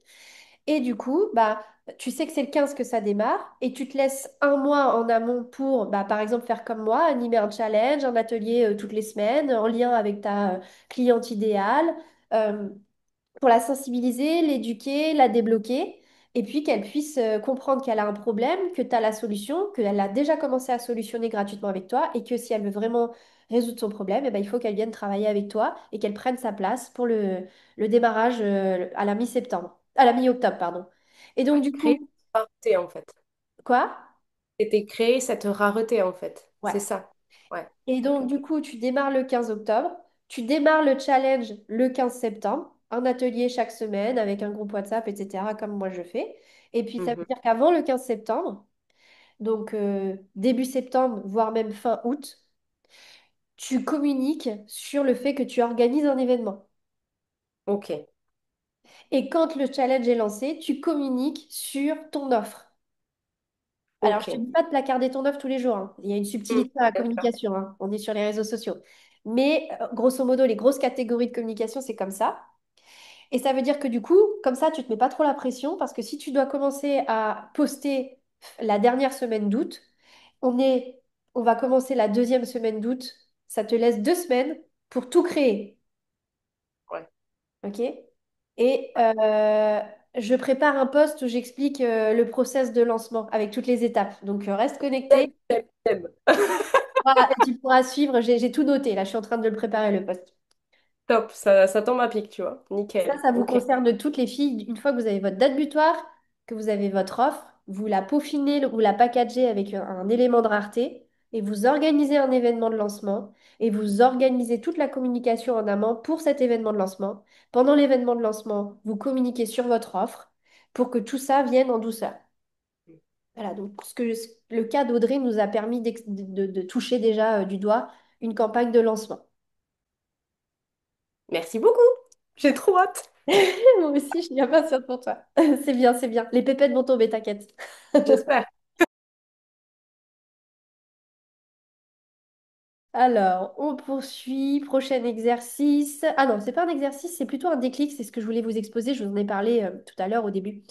Speaker 1: Et du coup, bah, tu sais que c'est le 15 que ça démarre et tu te laisses un mois en amont pour, bah, par exemple, faire comme moi, animer un challenge, un atelier toutes les semaines en lien avec ta cliente idéale euh, pour la sensibiliser, l'éduquer, la débloquer et puis qu'elle puisse comprendre qu'elle a un problème, que tu as la solution, qu'elle a déjà commencé à solutionner gratuitement avec toi et que si elle veut vraiment résoudre son problème, eh ben, il faut qu'elle vienne travailler avec toi et qu'elle prenne sa place pour le démarrage à la mi-septembre, à la mi-octobre, pardon. Et donc,
Speaker 6: Ouais,
Speaker 1: du
Speaker 6: créer
Speaker 1: coup,
Speaker 6: cette rareté en fait.
Speaker 1: quoi?
Speaker 6: C'était créer cette rareté en fait.
Speaker 1: Ouais.
Speaker 6: C'est ça. Ouais.
Speaker 1: Et
Speaker 6: Ok.
Speaker 1: donc, du coup, tu démarres le 15 octobre, tu démarres le challenge le 15 septembre, un atelier chaque semaine avec un groupe WhatsApp, etc., comme moi je fais. Et puis, ça veut
Speaker 6: Mhm.
Speaker 1: dire qu'avant le 15 septembre, donc début septembre, voire même fin août, tu communiques sur le fait que tu organises un événement.
Speaker 6: Ok.
Speaker 1: Et quand le challenge est lancé, tu communiques sur ton offre. Alors, je ne te
Speaker 6: Ok.
Speaker 1: dis pas de placarder ton offre tous les jours, hein. Il y a une
Speaker 6: Mm.
Speaker 1: subtilité à la
Speaker 6: D'accord.
Speaker 1: communication, hein. On est sur les réseaux sociaux. Mais grosso modo, les grosses catégories de communication, c'est comme ça. Et ça veut dire que du coup, comme ça, tu ne te mets pas trop la pression parce que si tu dois commencer à poster la dernière semaine d'août, on est, on va commencer la deuxième semaine d'août. Ça te laisse 2 semaines pour tout créer.
Speaker 6: Ouais.
Speaker 1: OK? Et je prépare un post où j'explique le process de lancement avec toutes les étapes. Donc, reste
Speaker 6: T'aimes,
Speaker 1: connecté.
Speaker 6: t'aimes, t'aimes.
Speaker 1: Et tu pourras suivre. J'ai tout noté. Là, je suis en train de le préparer, le post.
Speaker 6: Top, ça tombe à pic, tu vois. Nickel.
Speaker 1: Ça vous
Speaker 6: Ok.
Speaker 1: concerne toutes les filles. Une fois que vous avez votre date butoir, que vous avez votre offre, vous la peaufinez, vous la packagez avec un élément de rareté et vous organisez un événement de lancement et vous organisez toute la communication en amont pour cet événement de lancement. Pendant l'événement de lancement, vous communiquez sur votre offre pour que tout ça vienne en douceur. Voilà, donc le cas d'Audrey nous a permis de toucher déjà du doigt une campagne de lancement.
Speaker 6: Merci beaucoup. J'ai trop hâte.
Speaker 1: Moi aussi, je suis impatiente pour toi. C'est bien, c'est bien. Les pépettes vont tomber, t'inquiète.
Speaker 6: J'espère.
Speaker 1: Alors, on poursuit. Prochain exercice. Ah non, c'est pas un exercice, c'est plutôt un déclic. C'est ce que je voulais vous exposer. Je vous en ai parlé tout à l'heure au début.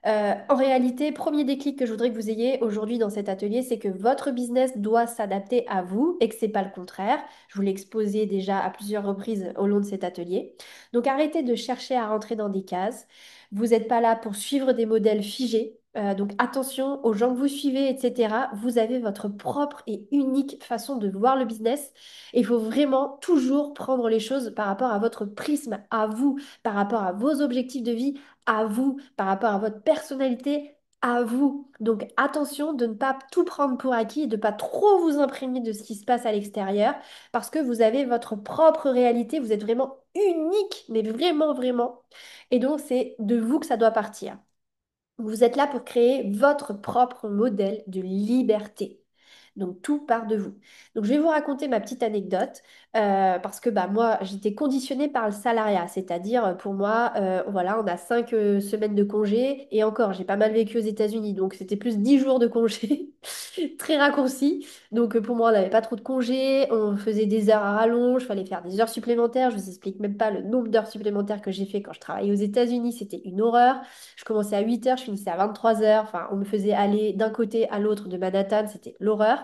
Speaker 1: En réalité, premier déclic que je voudrais que vous ayez aujourd'hui dans cet atelier, c'est que votre business doit s'adapter à vous et que c'est pas le contraire. Je vous l'ai exposé déjà à plusieurs reprises au long de cet atelier. Donc arrêtez de chercher à rentrer dans des cases. Vous n'êtes pas là pour suivre des modèles figés. Donc attention aux gens que vous suivez, etc. Vous avez votre propre et unique façon de voir le business. Et il faut vraiment toujours prendre les choses par rapport à votre prisme, à vous, par rapport à vos objectifs de vie, à vous, par rapport à votre personnalité, à vous. Donc attention de ne pas tout prendre pour acquis et de ne pas trop vous imprégner de ce qui se passe à l'extérieur parce que vous avez votre propre réalité, vous êtes vraiment unique, mais vraiment, vraiment. Et donc c'est de vous que ça doit partir. Vous êtes là pour créer votre propre modèle de liberté. Donc tout part de vous. Donc je vais vous raconter ma petite anecdote parce que bah, moi j'étais conditionnée par le salariat, c'est-à-dire pour moi voilà on a 5 semaines de congé et encore j'ai pas mal vécu aux États-Unis donc c'était plus 10 jours de congé très raccourci. Donc pour moi on n'avait pas trop de congés, on faisait des heures à rallonge, fallait faire des heures supplémentaires. Je vous explique même pas le nombre d'heures supplémentaires que j'ai fait quand je travaillais aux États-Unis, c'était une horreur. Je commençais à 8 heures, je finissais à 23 heures. Enfin, on me faisait aller d'un côté à l'autre de Manhattan, c'était l'horreur.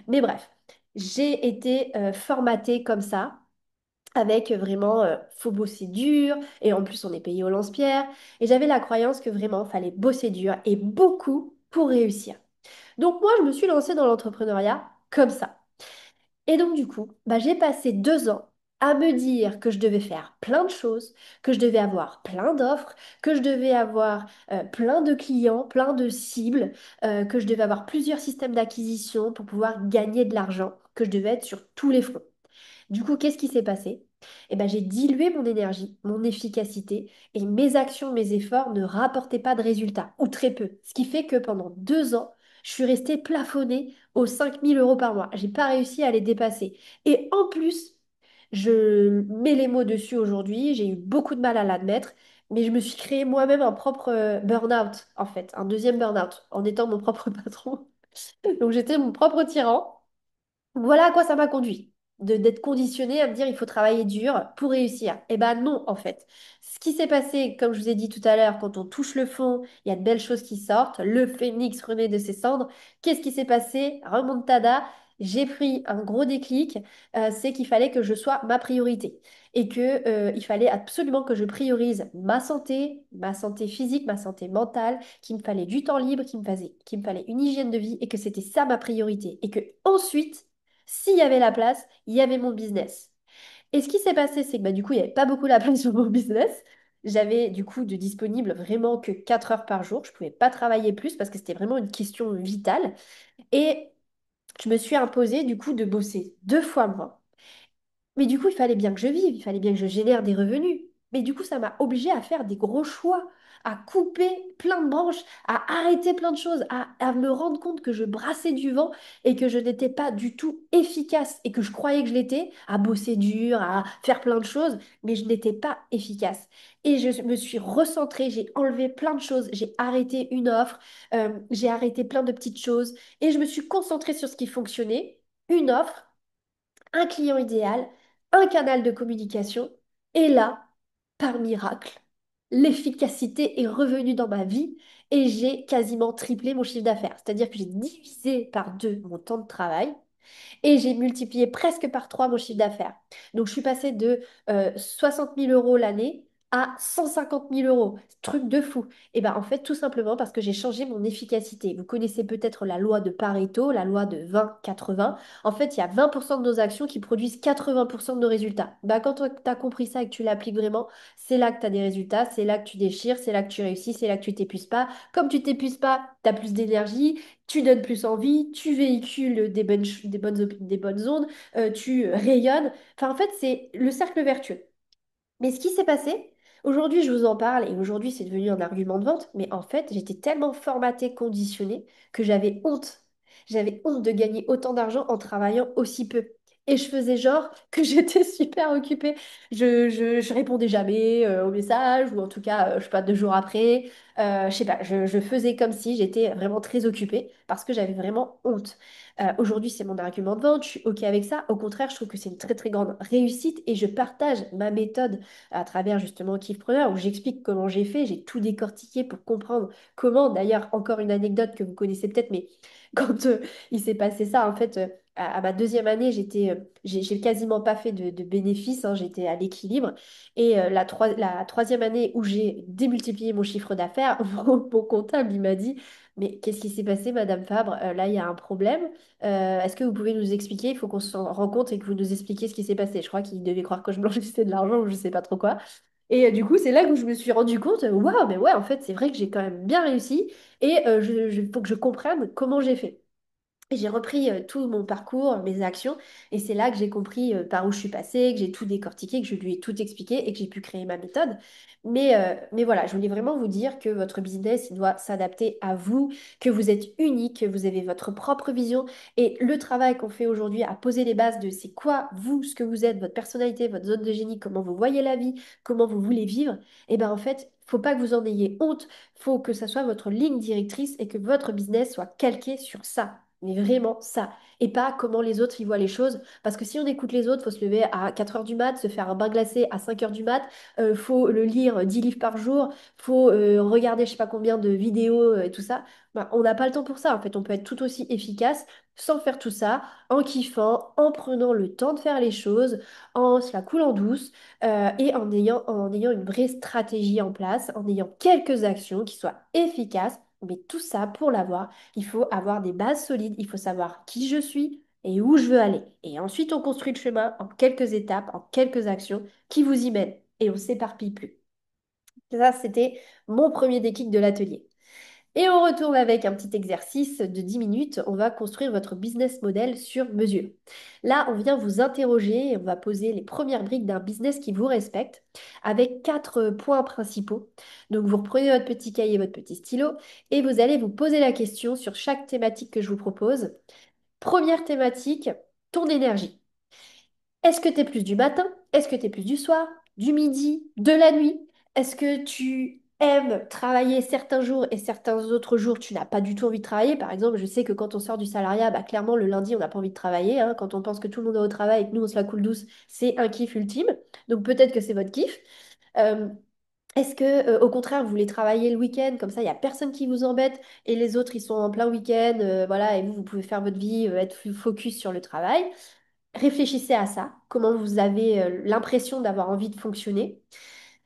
Speaker 1: Mais bref, j'ai été formatée comme ça, avec vraiment, faut bosser dur, et en plus on est payé au lance-pierre. Et j'avais la croyance que vraiment, fallait bosser dur et beaucoup pour réussir. Donc moi, je me suis lancée dans l'entrepreneuriat comme ça. Et donc, du coup, bah, j'ai passé 2 ans à me dire que je devais faire plein de choses, que je devais avoir plein d'offres, que je devais avoir plein de clients, plein de cibles, que je devais avoir plusieurs systèmes d'acquisition pour pouvoir gagner de l'argent, que je devais être sur tous les fronts. Du coup, qu'est-ce qui s'est passé? Eh ben, j'ai dilué mon énergie, mon efficacité, et mes actions, mes efforts ne rapportaient pas de résultats, ou très peu. Ce qui fait que pendant 2 ans, je suis restée plafonnée aux 5 000 € par mois. J'ai pas réussi à les dépasser. Et en plus, je mets les mots dessus aujourd'hui, j'ai eu beaucoup de mal à l'admettre, mais je me suis créé moi-même un propre burn-out, en fait, un deuxième burn-out, en étant mon propre patron. Donc j'étais mon propre tyran. Voilà à quoi ça m'a conduit, d'être conditionné à me dire il faut travailler dur pour réussir. Eh ben non, en fait. Ce qui s'est passé, comme je vous ai dit tout à l'heure, quand on touche le fond, il y a de belles choses qui sortent. Le phénix renaît de ses cendres. Qu'est-ce qui s'est passé? Remontada. J'ai pris un gros déclic, c'est qu'il fallait que je sois ma priorité et que il fallait absolument que je priorise ma santé physique, ma santé mentale, qu'il me fallait du temps libre, qu'il me fallait une hygiène de vie et que c'était ça ma priorité et que ensuite s'il y avait la place, il y avait mon business. Et ce qui s'est passé, c'est que bah, du coup, il n'y avait pas beaucoup la place sur mon business. J'avais du coup de disponible vraiment que 4 heures par jour. Je ne pouvais pas travailler plus parce que c'était vraiment une question vitale. Et je me suis imposée du coup de bosser 2 fois moins. Mais du coup, il fallait bien que je vive, il fallait bien que je génère des revenus. Mais du coup, ça m'a obligée à faire des gros choix, à couper plein de branches, à arrêter plein de choses, à me rendre compte que je brassais du vent et que je n'étais pas du tout efficace et que je croyais que je l'étais, à bosser dur, à faire plein de choses, mais je n'étais pas efficace. Et je me suis recentrée, j'ai enlevé plein de choses, j'ai arrêté une offre, j'ai arrêté plein de petites choses et je me suis concentrée sur ce qui fonctionnait, une offre, un client idéal, un canal de communication. Et là, par miracle, l'efficacité est revenue dans ma vie et j'ai quasiment triplé mon chiffre d'affaires. C'est-à-dire que j'ai divisé par 2 mon temps de travail et j'ai multiplié presque par 3 mon chiffre d'affaires. Donc, je suis passée de 60 000 € l'année à 150 000 euros. Truc de fou. Et bien, en fait, tout simplement parce que j'ai changé mon efficacité. Vous connaissez peut-être la loi de Pareto, la loi de 20-80. En fait, il y a 20% de nos actions qui produisent 80% de nos résultats. Bah, quand tu as compris ça et que tu l'appliques vraiment, c'est là que tu as des résultats, c'est là que tu déchires, c'est là que tu réussis, c'est là que tu t'épuises pas. Comme tu t'épuises pas, tu as plus d'énergie, tu donnes plus envie, tu véhicules des bonnes ondes, tu rayonnes. Enfin, en fait, c'est le cercle vertueux. Mais ce qui s'est passé, aujourd'hui, je vous en parle et aujourd'hui, c'est devenu un argument de vente, mais en fait, j'étais tellement formatée, conditionnée, que j'avais honte. J'avais honte de gagner autant d'argent en travaillant aussi peu. Et je faisais genre que j'étais super occupée. Je répondais jamais aux messages, ou en tout cas, je sais pas, 2 jours après. Je sais pas, je faisais comme si j'étais vraiment très occupée parce que j'avais vraiment honte. Aujourd'hui, c'est mon argument de vente, je suis OK avec ça. Au contraire, je trouve que c'est une très très grande réussite et je partage ma méthode à travers justement Kifpreneur où j'explique comment j'ai fait, j'ai tout décortiqué pour comprendre comment. D'ailleurs, encore une anecdote que vous connaissez peut-être, mais quand il s'est passé ça, en fait, à ma deuxième année, j'ai quasiment pas fait de bénéfices, hein, j'étais à l'équilibre. Et la troisième année où j'ai démultiplié mon chiffre d'affaires, mon comptable, il m'a dit, mais qu'est-ce qui s'est passé, Madame Fabre? Là, il y a un problème. Est-ce que vous pouvez nous expliquer? Il faut qu'on se rende compte et que vous nous expliquiez ce qui s'est passé. Je crois qu'il devait croire que je blanchissais de l'argent ou je sais pas trop quoi. Et du coup, c'est là que je me suis rendu compte, waouh, mais ouais, en fait, c'est vrai que j'ai quand même bien réussi et faut que je comprenne comment j'ai fait. Et j'ai repris tout mon parcours, mes actions, et c'est là que j'ai compris par où je suis passée, que j'ai tout décortiqué, que je lui ai tout expliqué et que j'ai pu créer ma méthode. Mais voilà, je voulais vraiment vous dire que votre business, il doit s'adapter à vous, que vous êtes unique, que vous avez votre propre vision. Et le travail qu'on fait aujourd'hui à poser les bases de c'est quoi vous, ce que vous êtes, votre personnalité, votre zone de génie, comment vous voyez la vie, comment vous voulez vivre, et ben en fait, faut pas que vous en ayez honte, faut que ça soit votre ligne directrice et que votre business soit calqué sur ça. Mais vraiment ça. Et pas comment les autres y voient les choses. Parce que si on écoute les autres, faut se lever à 4 heures du mat, se faire un bain glacé à 5 heures du mat, faut le lire 10 livres par jour, faut regarder je sais pas combien de vidéos et tout ça. Ben, on n'a pas le temps pour ça. En fait, on peut être tout aussi efficace sans faire tout ça, en kiffant, en prenant le temps de faire les choses, en se la coulant douce et en ayant une vraie stratégie en place, en ayant quelques actions qui soient efficaces. Mais tout ça, pour l'avoir, il faut avoir des bases solides, il faut savoir qui je suis et où je veux aller. Et ensuite, on construit le chemin en quelques étapes, en quelques actions qui vous y mènent. Et on s'éparpille plus. Ça, c'était mon premier déclic de l'atelier. Et on retourne avec un petit exercice de 10 minutes. On va construire votre business model sur mesure. Là, on vient vous interroger et on va poser les premières briques d'un business qui vous respecte avec 4 points principaux. Donc, vous reprenez votre petit cahier, votre petit stylo et vous allez vous poser la question sur chaque thématique que je vous propose. Première thématique, ton énergie. Est-ce que tu es plus du matin? Est-ce que tu es plus du soir? Du midi? De la nuit? Est-ce que tu aimes travailler certains jours et certains autres jours, tu n'as pas du tout envie de travailler? Par exemple, je sais que quand on sort du salariat, bah, clairement, le lundi, on n'a pas envie de travailler, hein. Quand on pense que tout le monde est au travail et que nous, on se la coule douce, c'est un kiff ultime. Donc peut-être que c'est votre kiff. Euh, Est-ce que, au contraire, vous voulez travailler le week-end, comme ça, il n'y a personne qui vous embête et les autres, ils sont en plein week-end, voilà, et vous, vous pouvez faire votre vie, être focus sur le travail. Réfléchissez à ça, comment vous avez l'impression d'avoir envie de fonctionner.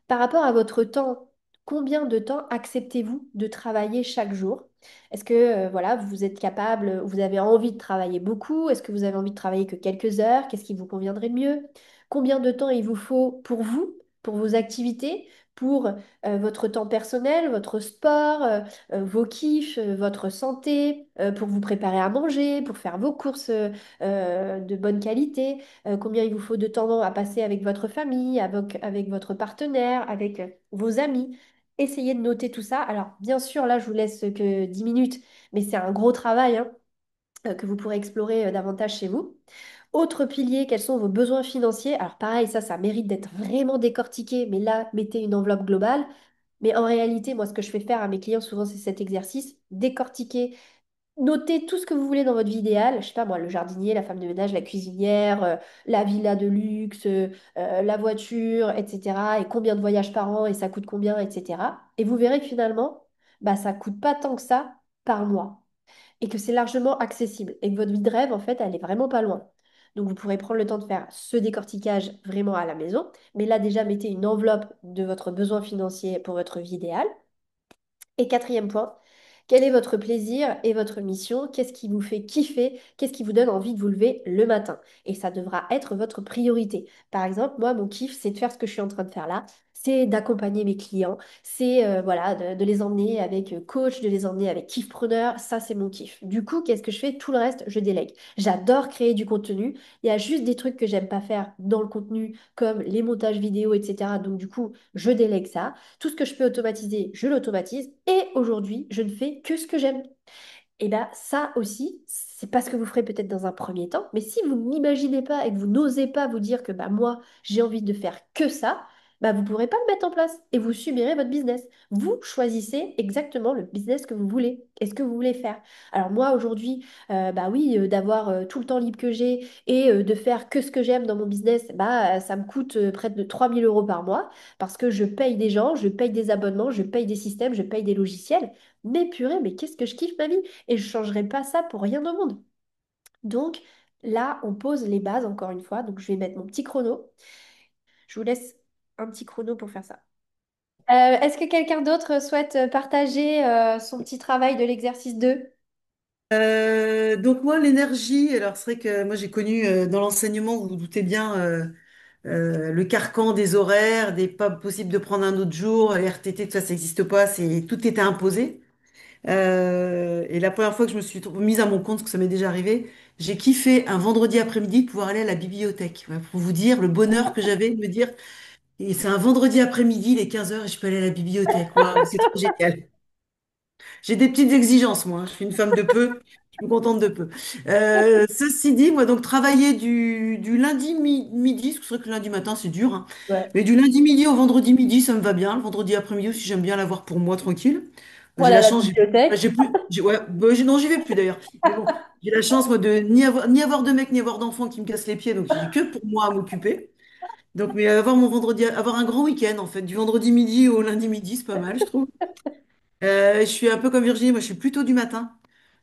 Speaker 1: Par rapport à votre temps, combien de temps acceptez-vous de travailler chaque jour? Est-ce que voilà, vous êtes capable, vous avez envie de travailler beaucoup? Est-ce que vous avez envie de travailler que quelques heures? Qu'est-ce qui vous conviendrait le mieux? Combien de temps il vous faut pour vous, pour vos activités, pour votre temps personnel, votre sport, vos kiffs, votre santé, pour vous préparer à manger, pour faire vos courses de bonne qualité? Combien il vous faut de temps à passer avec votre famille, avec votre partenaire, avec vos amis. Essayez de noter tout ça. Alors, bien sûr, là, je vous laisse que 10 minutes, mais c'est un gros travail hein, que vous pourrez explorer davantage chez vous. Autre pilier, quels sont vos besoins financiers? Alors, pareil, ça mérite d'être vraiment décortiqué, mais là, mettez une enveloppe globale. Mais en réalité, moi, ce que je fais faire à mes clients, souvent, c'est cet exercice, décortiquer. Notez tout ce que vous voulez dans votre vie idéale. Je sais pas moi, le jardinier, la femme de ménage, la cuisinière, la villa de luxe, la voiture, etc. Et combien de voyages par an et ça coûte combien, etc. Et vous verrez que finalement, bah, ça coûte pas tant que ça par mois. Et que c'est largement accessible. Et que votre vie de rêve, en fait, elle est vraiment pas loin. Donc vous pourrez prendre le temps de faire ce décortiquage vraiment à la maison. Mais là, déjà, mettez une enveloppe de votre besoin financier pour votre vie idéale. Et quatrième point, quel est votre plaisir et votre mission? Qu'est-ce qui vous fait kiffer? Qu'est-ce qui vous donne envie de vous lever le matin? Et ça devra être votre priorité. Par exemple, moi, mon kiff, c'est de faire ce que je suis en train de faire là. C'est d'accompagner mes clients. C'est voilà, de les emmener avec coach, de les emmener avec kiffpreneur. Ça, c'est mon kiff. Du coup, qu'est-ce que je fais? Tout le reste, je délègue. J'adore créer du contenu. Il y a juste des trucs que j'aime pas faire dans le contenu, comme les montages vidéo, etc. Donc, du coup, je délègue ça. Tout ce que je peux automatiser, je l'automatise. Et aujourd'hui, je ne fais que ce que j'aime. Et bien ça aussi, c'est pas ce que vous ferez peut-être dans un premier temps, mais si vous n'imaginez pas et que vous n'osez pas vous dire que bah, moi, j'ai envie de faire que ça, bah, vous ne pourrez pas le mettre en place et vous subirez votre business. Vous choisissez exactement le business que vous voulez et ce que vous voulez faire. Alors moi, aujourd'hui, bah oui, d'avoir tout le temps libre que j'ai et de faire que ce que j'aime dans mon business, bah, ça me coûte près de 3 000 € par mois parce que je paye des gens, je paye des abonnements, je paye des systèmes, je paye des logiciels. Mais purée, mais qu'est-ce que je kiffe ma vie! Et je ne changerai pas ça pour rien au monde. Donc là, on pose les bases encore une fois. Donc je vais mettre mon petit chrono. Je vous laisse un petit chrono pour faire ça. Est-ce que quelqu'un d'autre souhaite partager son petit travail de l'exercice 2?
Speaker 5: Donc moi, l'énergie, alors c'est vrai que moi j'ai connu dans l'enseignement, vous vous doutez bien, le carcan des horaires, des pas possible de prendre un autre jour, les RTT, tout ça, ça n'existe pas, tout était imposé. Et la première fois que je me suis mise à mon compte, parce que ça m'est déjà arrivé, j'ai kiffé un vendredi après-midi de pouvoir aller à la bibliothèque. Ouais, pour vous dire le bonheur que j'avais de me dire, et c'est un vendredi après-midi, les 15 heures, et je peux aller à la bibliothèque. Waouh, c'est trop génial. J'ai des petites exigences, moi, hein. Je suis une femme de peu, je me contente de peu. Ceci dit, moi, donc, travailler du lundi midi, parce que c'est vrai que le lundi matin, c'est dur, hein.
Speaker 1: Ouais.
Speaker 5: Mais du lundi midi au vendredi midi, ça me va bien. Le vendredi après-midi aussi, j'aime bien l'avoir pour moi, tranquille. J'ai
Speaker 1: Voilà
Speaker 5: la
Speaker 1: la
Speaker 5: chance,
Speaker 1: bibliothèque.
Speaker 5: j'ai plus, ouais, bah, non, j'y vais plus d'ailleurs. Mais bon, j'ai la chance, moi, de ni avoir de mec, ni avoir d'enfants qui me cassent les pieds, donc j'ai que pour moi à m'occuper. Donc, mais avoir mon vendredi, avoir un grand week-end, en fait, du vendredi midi au lundi midi, c'est pas mal, je trouve. Je suis un peu comme Virginie, moi je suis plutôt du matin.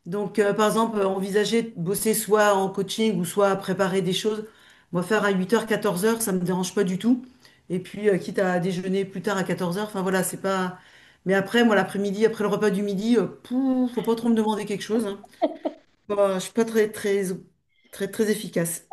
Speaker 5: Donc par exemple, envisager de bosser soit en coaching ou soit à préparer des choses. Moi faire à 8h, 14h, ça me dérange pas du tout. Et puis quitte à déjeuner plus tard à 14h, enfin voilà, c'est pas. Mais après, moi l'après-midi, après le repas du midi, faut pas trop me demander quelque chose, hein. Je suis pas très efficace.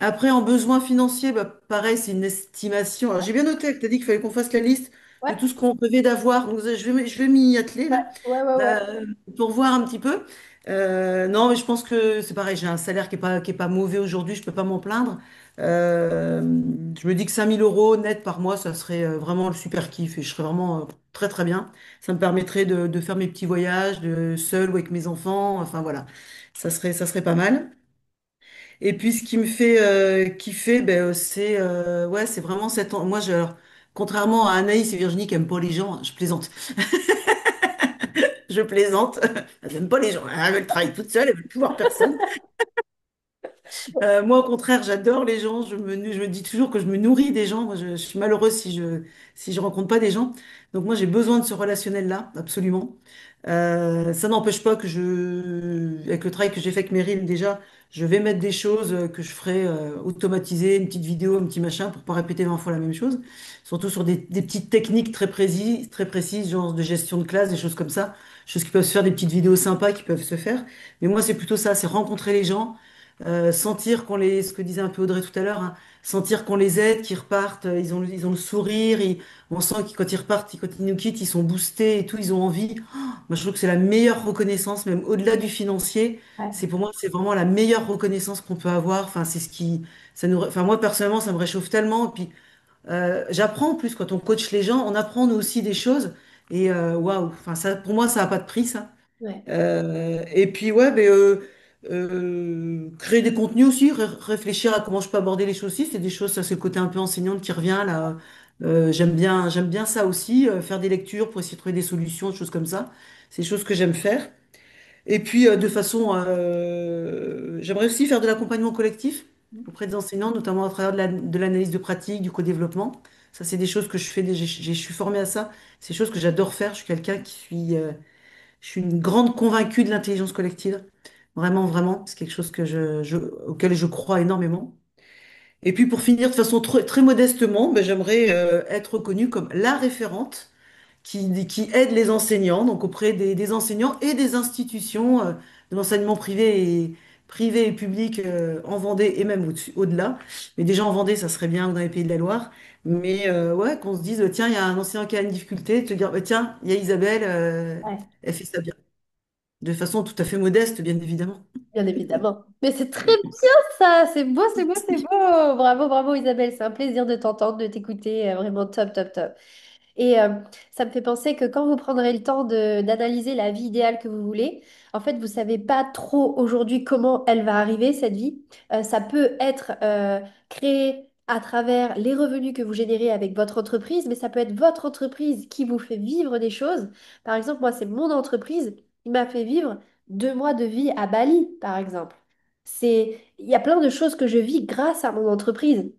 Speaker 5: Après, en besoin financier, bah, pareil, c'est une estimation. Alors, j'ai bien noté que tu as dit qu'il fallait qu'on fasse la liste de
Speaker 1: Ouais,
Speaker 5: tout ce qu'on rêvait d'avoir. Donc, je vais m'y atteler
Speaker 1: ouais,
Speaker 5: là,
Speaker 1: ouais, ouais, ouais.
Speaker 5: pour voir un petit peu. Non, mais je pense que c'est pareil. J'ai un salaire qui est pas mauvais aujourd'hui. Je peux pas m'en plaindre. Euh, je me dis que 5 000 € net par mois, ça serait vraiment le super kiff et je serais vraiment très très bien. Ça me permettrait de faire mes petits voyages, seul ou avec mes enfants. Enfin voilà, ça serait pas mal. Et puis ce qui me fait kiffer, ben, ouais, c'est vraiment moi, alors, contrairement à Anaïs et Virginie qui aiment pas les gens, je plaisante. Je plaisante. Elles n'aiment pas les gens. Elles veulent travailler toutes seules, elles veulent plus voir personne. Moi, au contraire, j'adore les gens. Je me dis toujours que je me nourris des gens. Moi, je suis malheureuse si je rencontre pas des gens. Donc, moi, j'ai besoin de ce relationnel-là, absolument. Ça n'empêche pas avec le travail que j'ai fait avec Meryl, déjà, je vais mettre des choses que je ferai automatiser, une petite vidéo, un petit machin, pour pas répéter 20 fois la même chose. Surtout sur des petites techniques très précises, genre de gestion de classe, des choses comme ça. Choses qui peuvent se faire, des petites vidéos sympas qui peuvent se faire. Mais moi, c'est plutôt ça, c'est rencontrer les gens sentir ce que disait un peu Audrey tout à l'heure, hein, sentir qu'on les aide, qu'ils repartent, ils ont le sourire, on sent que quand ils repartent, quand ils nous quittent, ils sont boostés et tout, ils ont envie. Oh, moi, je trouve que c'est la meilleure reconnaissance, même au-delà du financier.
Speaker 1: Ouais,
Speaker 5: C'est pour moi, c'est vraiment la meilleure reconnaissance qu'on peut avoir. Enfin, c'est ce qui, ça nous, enfin, moi, personnellement, ça me réchauffe tellement. Et puis, j'apprends en plus quand on coach les gens, on apprend nous aussi des choses. Et waouh, enfin, ça, pour moi, ça n'a pas de prix, ça.
Speaker 1: ouais,
Speaker 5: Et puis ouais, mais, créer des contenus aussi, réfléchir à comment je peux aborder les choses aussi, c'est des choses, ça c'est le côté un peu enseignante qui revient là. J'aime bien ça aussi, faire des lectures pour essayer de trouver des solutions, des choses comme ça. C'est des choses que j'aime faire. Et puis j'aimerais aussi faire de l'accompagnement collectif auprès des enseignants, notamment à travers de l'analyse de pratique, du co-développement. Ça, c'est des choses que je fais, je suis formée à ça. C'est des choses que j'adore faire. Je suis quelqu'un je suis une grande convaincue de l'intelligence collective. Vraiment, vraiment. C'est quelque chose auquel je crois énormément. Et puis pour finir de façon très modestement, ben, j'aimerais être reconnue comme la référente qui aide les enseignants, donc auprès des enseignants et des institutions de l'enseignement privé et public en Vendée et même au-delà. Mais déjà en Vendée, ça serait bien, ou dans les Pays de la Loire. Mais ouais, qu'on se dise, tiens, il y a un enseignant qui a une difficulté, de te dire, bah, tiens, il y a Isabelle,
Speaker 1: ouais,
Speaker 5: elle fait ça bien. De façon tout à fait modeste, bien évidemment.
Speaker 1: bien évidemment. Mais c'est très bien ça, c'est beau, c'est beau, c'est beau. Bravo, bravo Isabelle, c'est un plaisir de t'entendre, de t'écouter, vraiment top, top, top. Et ça me fait penser que quand vous prendrez le temps d'analyser la vie idéale que vous voulez, en fait, vous savez pas trop aujourd'hui comment elle va arriver, cette vie. Ça peut être créé à travers les revenus que vous générez avec votre entreprise, mais ça peut être votre entreprise qui vous fait vivre des choses. Par exemple, moi, c'est mon entreprise qui m'a fait vivre 2 mois de vie à Bali, par exemple. Il y a plein de choses que je vis grâce à mon entreprise.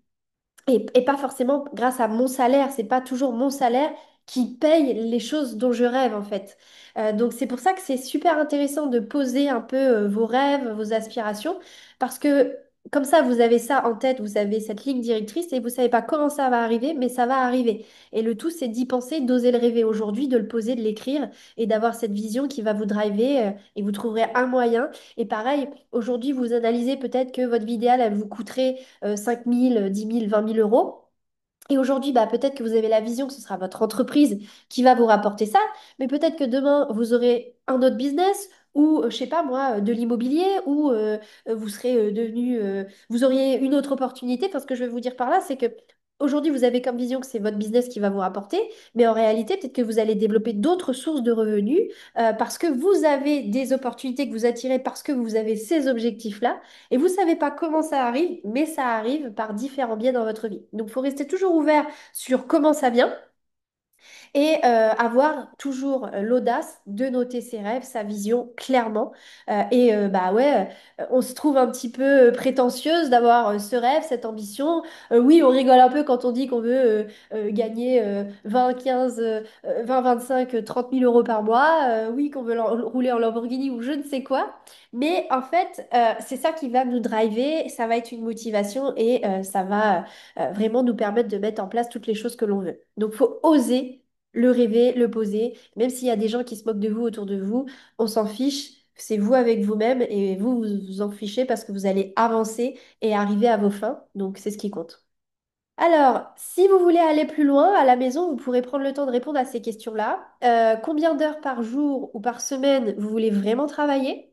Speaker 1: Et pas forcément grâce à mon salaire, c'est pas toujours mon salaire qui paye les choses dont je rêve en fait. Donc c'est pour ça que c'est super intéressant de poser un peu vos rêves, vos aspirations, parce que comme ça vous avez ça en tête, vous avez cette ligne directrice et vous savez pas comment ça va arriver, mais ça va arriver. Et le tout c'est d'y penser, d'oser le rêver aujourd'hui, de le poser, de l'écrire et d'avoir cette vision qui va vous driver et vous trouverez un moyen. Et pareil, aujourd'hui vous analysez peut-être que votre vie idéale, elle vous coûterait 5 000, 10 000, 20 000 euros. Et aujourd'hui, bah, peut-être que vous avez la vision que ce sera votre entreprise qui va vous rapporter ça, mais peut-être que demain, vous aurez un autre business ou, je sais pas moi, de l'immobilier ou vous serez vous auriez une autre opportunité. Enfin, ce que je veux vous dire par là, c'est que aujourd'hui, vous avez comme vision que c'est votre business qui va vous rapporter, mais en réalité, peut-être que vous allez développer d'autres sources de revenus parce que vous avez des opportunités que vous attirez parce que vous avez ces objectifs-là. Et vous ne savez pas comment ça arrive, mais ça arrive par différents biais dans votre vie. Donc, il faut rester toujours ouvert sur comment ça vient et avoir toujours l'audace de noter ses rêves, sa vision clairement. Bah ouais, on se trouve un petit peu prétentieuse d'avoir ce rêve, cette ambition. Oui, on rigole un peu quand on dit qu'on veut gagner 20, 15, 20, 25, 30 000 euros par mois. Oui, qu'on veut rouler en Lamborghini ou je ne sais quoi. Mais en fait, c'est ça qui va nous driver, ça va être une motivation et ça va vraiment nous permettre de mettre en place toutes les choses que l'on veut. Donc, il faut oser le rêver, le poser. Même s'il y a des gens qui se moquent de vous autour de vous, on s'en fiche. C'est vous avec vous-même et vous vous en fichez parce que vous allez avancer et arriver à vos fins. Donc, c'est ce qui compte. Alors, si vous voulez aller plus loin à la maison, vous pourrez prendre le temps de répondre à ces questions-là. Combien d'heures par jour ou par semaine vous voulez vraiment travailler?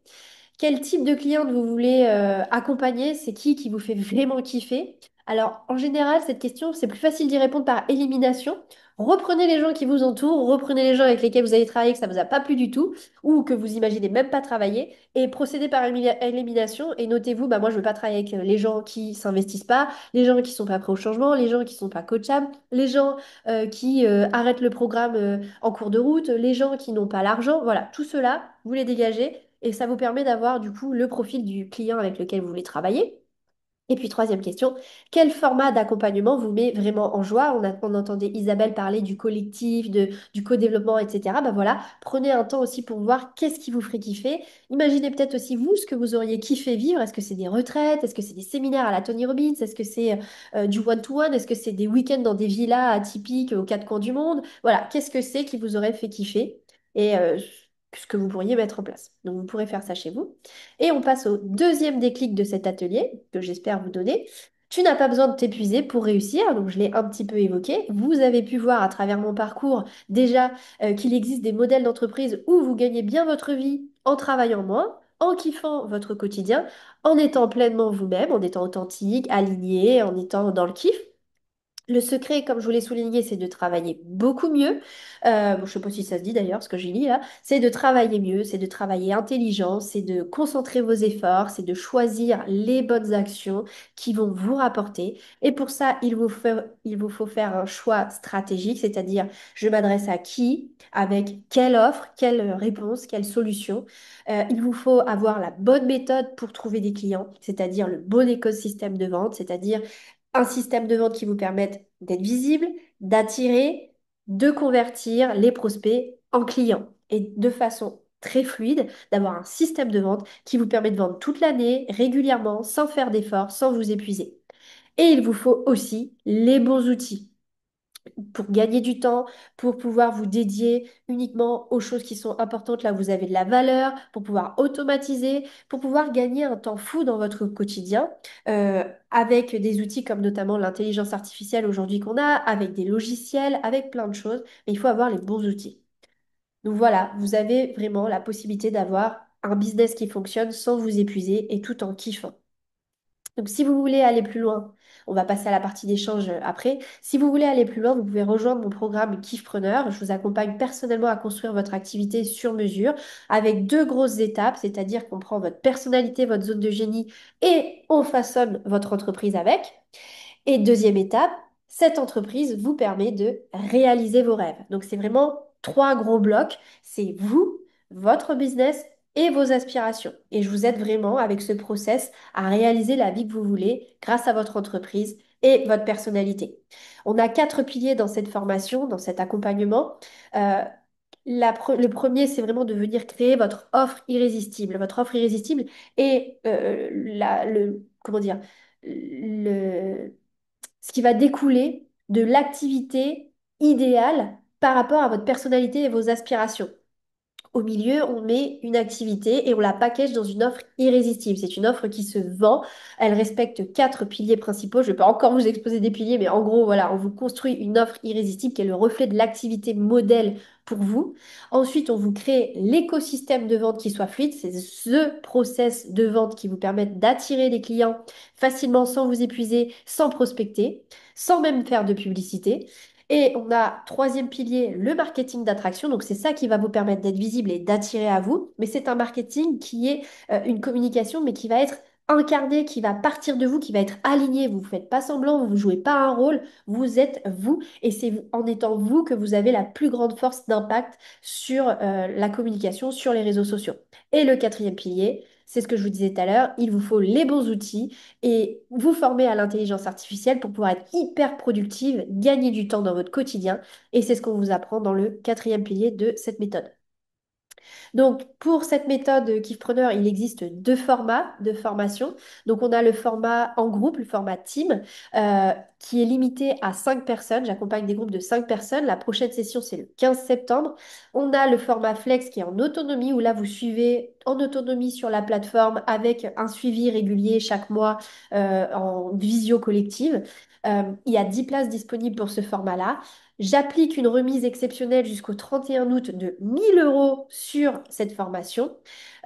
Speaker 1: Quel type de cliente vous voulez accompagner? C'est qui vous fait vraiment kiffer? Alors, en général, cette question, c'est plus facile d'y répondre par élimination. Reprenez les gens qui vous entourent, reprenez les gens avec lesquels vous avez travaillé que ça vous a pas plu du tout ou que vous imaginez même pas travailler et procédez par élimination et notez-vous, bah moi je veux pas travailler avec les gens qui s'investissent pas, les gens qui sont pas prêts au changement, les gens qui sont pas coachables, les gens qui arrêtent le programme en cours de route, les gens qui n'ont pas l'argent, voilà, tout cela, vous les dégagez et ça vous permet d'avoir du coup le profil du client avec lequel vous voulez travailler. Et puis troisième question, quel format d'accompagnement vous met vraiment en joie? On entendait Isabelle parler du collectif, du co-développement, etc. Ben voilà, prenez un temps aussi pour voir qu'est-ce qui vous ferait kiffer. Imaginez peut-être aussi vous ce que vous auriez kiffé vivre. Est-ce que c'est des retraites? Est-ce que c'est des séminaires à la Tony Robbins? Est-ce que c'est du one-to-one? Est-ce que c'est des week-ends dans des villas atypiques aux quatre coins du monde? Voilà, qu'est-ce que c'est qui vous aurait fait kiffer? Et ce que vous pourriez mettre en place. Donc vous pourrez faire ça chez vous. Et on passe au deuxième déclic de cet atelier que j'espère vous donner. Tu n'as pas besoin de t'épuiser pour réussir, donc je l'ai un petit peu évoqué. Vous avez pu voir à travers mon parcours déjà qu'il existe des modèles d'entreprise où vous gagnez bien votre vie en travaillant moins, en kiffant votre quotidien, en étant pleinement vous-même, en étant authentique, aligné, en étant dans le kiff. Le secret, comme je vous l'ai souligné, c'est de travailler beaucoup mieux. Bon, je ne sais pas si ça se dit d'ailleurs, ce que j'ai dit là. C'est de travailler mieux, c'est de travailler intelligent, c'est de concentrer vos efforts, c'est de choisir les bonnes actions qui vont vous rapporter. Et pour ça, il vous faut faire un choix stratégique, c'est-à-dire je m'adresse à qui, avec quelle offre, quelle réponse, quelle solution. Il vous faut avoir la bonne méthode pour trouver des clients, c'est-à-dire le bon écosystème de vente, c'est-à-dire un système de vente qui vous permette d'être visible, d'attirer, de convertir les prospects en clients et de façon très fluide, d'avoir un système de vente qui vous permet de vendre toute l'année, régulièrement, sans faire d'efforts, sans vous épuiser. Et il vous faut aussi les bons outils pour gagner du temps, pour pouvoir vous dédier uniquement aux choses qui sont importantes là où vous avez de la valeur, pour pouvoir automatiser, pour pouvoir gagner un temps fou dans votre quotidien, avec des outils comme notamment l'intelligence artificielle aujourd'hui qu'on a, avec des logiciels, avec plein de choses, mais il faut avoir les bons outils. Donc voilà, vous avez vraiment la possibilité d'avoir un business qui fonctionne sans vous épuiser et tout en kiffant. Donc, si vous voulez aller plus loin, on va passer à la partie d'échange après. Si vous voulez aller plus loin, vous pouvez rejoindre mon programme Kiffpreneur. Je vous accompagne personnellement à construire votre activité sur mesure avec deux grosses étapes, c'est-à-dire qu'on prend votre personnalité, votre zone de génie et on façonne votre entreprise avec. Et deuxième étape, cette entreprise vous permet de réaliser vos rêves. Donc, c'est vraiment trois gros blocs. C'est vous, votre business et vos aspirations. Et je vous aide vraiment avec ce process à réaliser la vie que vous voulez grâce à votre entreprise et votre personnalité. On a quatre piliers dans cette formation, dans cet accompagnement. Euh, le premier, c'est vraiment de venir créer votre offre irrésistible. Votre offre irrésistible et comment dire, le, ce qui va découler de l'activité idéale par rapport à votre personnalité et vos aspirations. Au milieu, on met une activité et on la package dans une offre irrésistible. C'est une offre qui se vend. Elle respecte quatre piliers principaux. Je ne vais pas encore vous exposer des piliers, mais en gros, voilà, on vous construit une offre irrésistible qui est le reflet de l'activité modèle pour vous. Ensuite, on vous crée l'écosystème de vente qui soit fluide. C'est ce process de vente qui vous permet d'attirer des clients facilement sans vous épuiser, sans prospecter, sans même faire de publicité. Et on a troisième pilier, le marketing d'attraction. Donc c'est ça qui va vous permettre d'être visible et d'attirer à vous. Mais c'est un marketing qui est une communication, mais qui va être incarné, qui va partir de vous, qui va être aligné. Vous ne faites pas semblant, vous ne jouez pas un rôle, vous êtes vous. Et c'est en étant vous que vous avez la plus grande force d'impact sur la communication, sur les réseaux sociaux. Et le quatrième pilier, c'est ce que je vous disais tout à l'heure, il vous faut les bons outils et vous former à l'intelligence artificielle pour pouvoir être hyper productive, gagner du temps dans votre quotidien. Et c'est ce qu'on vous apprend dans le quatrième pilier de cette méthode. Donc, pour cette méthode Kiffpreneur, il existe deux formats de formation. Donc, on a le format en groupe, le format team, qui est limité à 5 personnes. J'accompagne des groupes de 5 personnes. La prochaine session, c'est le 15 septembre. On a le format flex qui est en autonomie, où là, vous suivez en autonomie sur la plateforme avec un suivi régulier chaque mois en visio collective. Il y a 10 places disponibles pour ce format-là. J'applique une remise exceptionnelle jusqu'au 31 août de 1 000 € sur cette formation.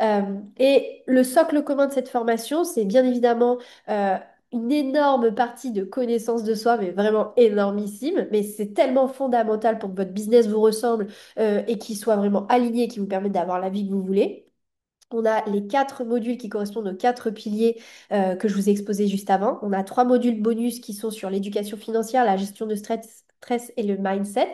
Speaker 1: Euh, et le socle commun de cette formation, c'est bien évidemment une énorme partie de connaissance de soi, mais vraiment énormissime. Mais c'est tellement fondamental pour que votre business vous ressemble et qu'il soit vraiment aligné, qui vous permette d'avoir la vie que vous voulez. On a les quatre modules qui correspondent aux quatre piliers que je vous ai exposés juste avant. On a trois modules bonus qui sont sur l'éducation financière, la gestion de stress et le mindset.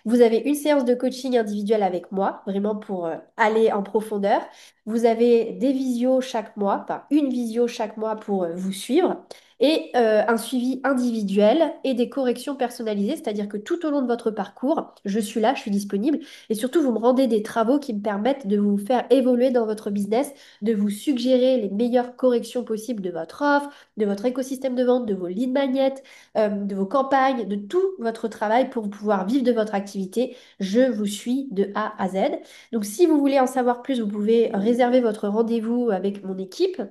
Speaker 1: Vous avez une séance de coaching individuelle avec moi, vraiment pour aller en profondeur. Vous avez des visios chaque mois, enfin une visio chaque mois pour vous suivre. Et un suivi individuel et des corrections personnalisées, c'est-à-dire que tout au long de votre parcours, je suis là, je suis disponible. Et surtout, vous me rendez des travaux qui me permettent de vous faire évoluer dans votre business, de vous suggérer les meilleures corrections possibles de votre offre, de votre écosystème de vente, de vos lead magnets, de vos campagnes, de tout votre travail pour pouvoir vivre de votre activité. Je vous suis de A à Z. Donc, si vous voulez en savoir plus, vous pouvez réserver votre rendez-vous avec mon équipe.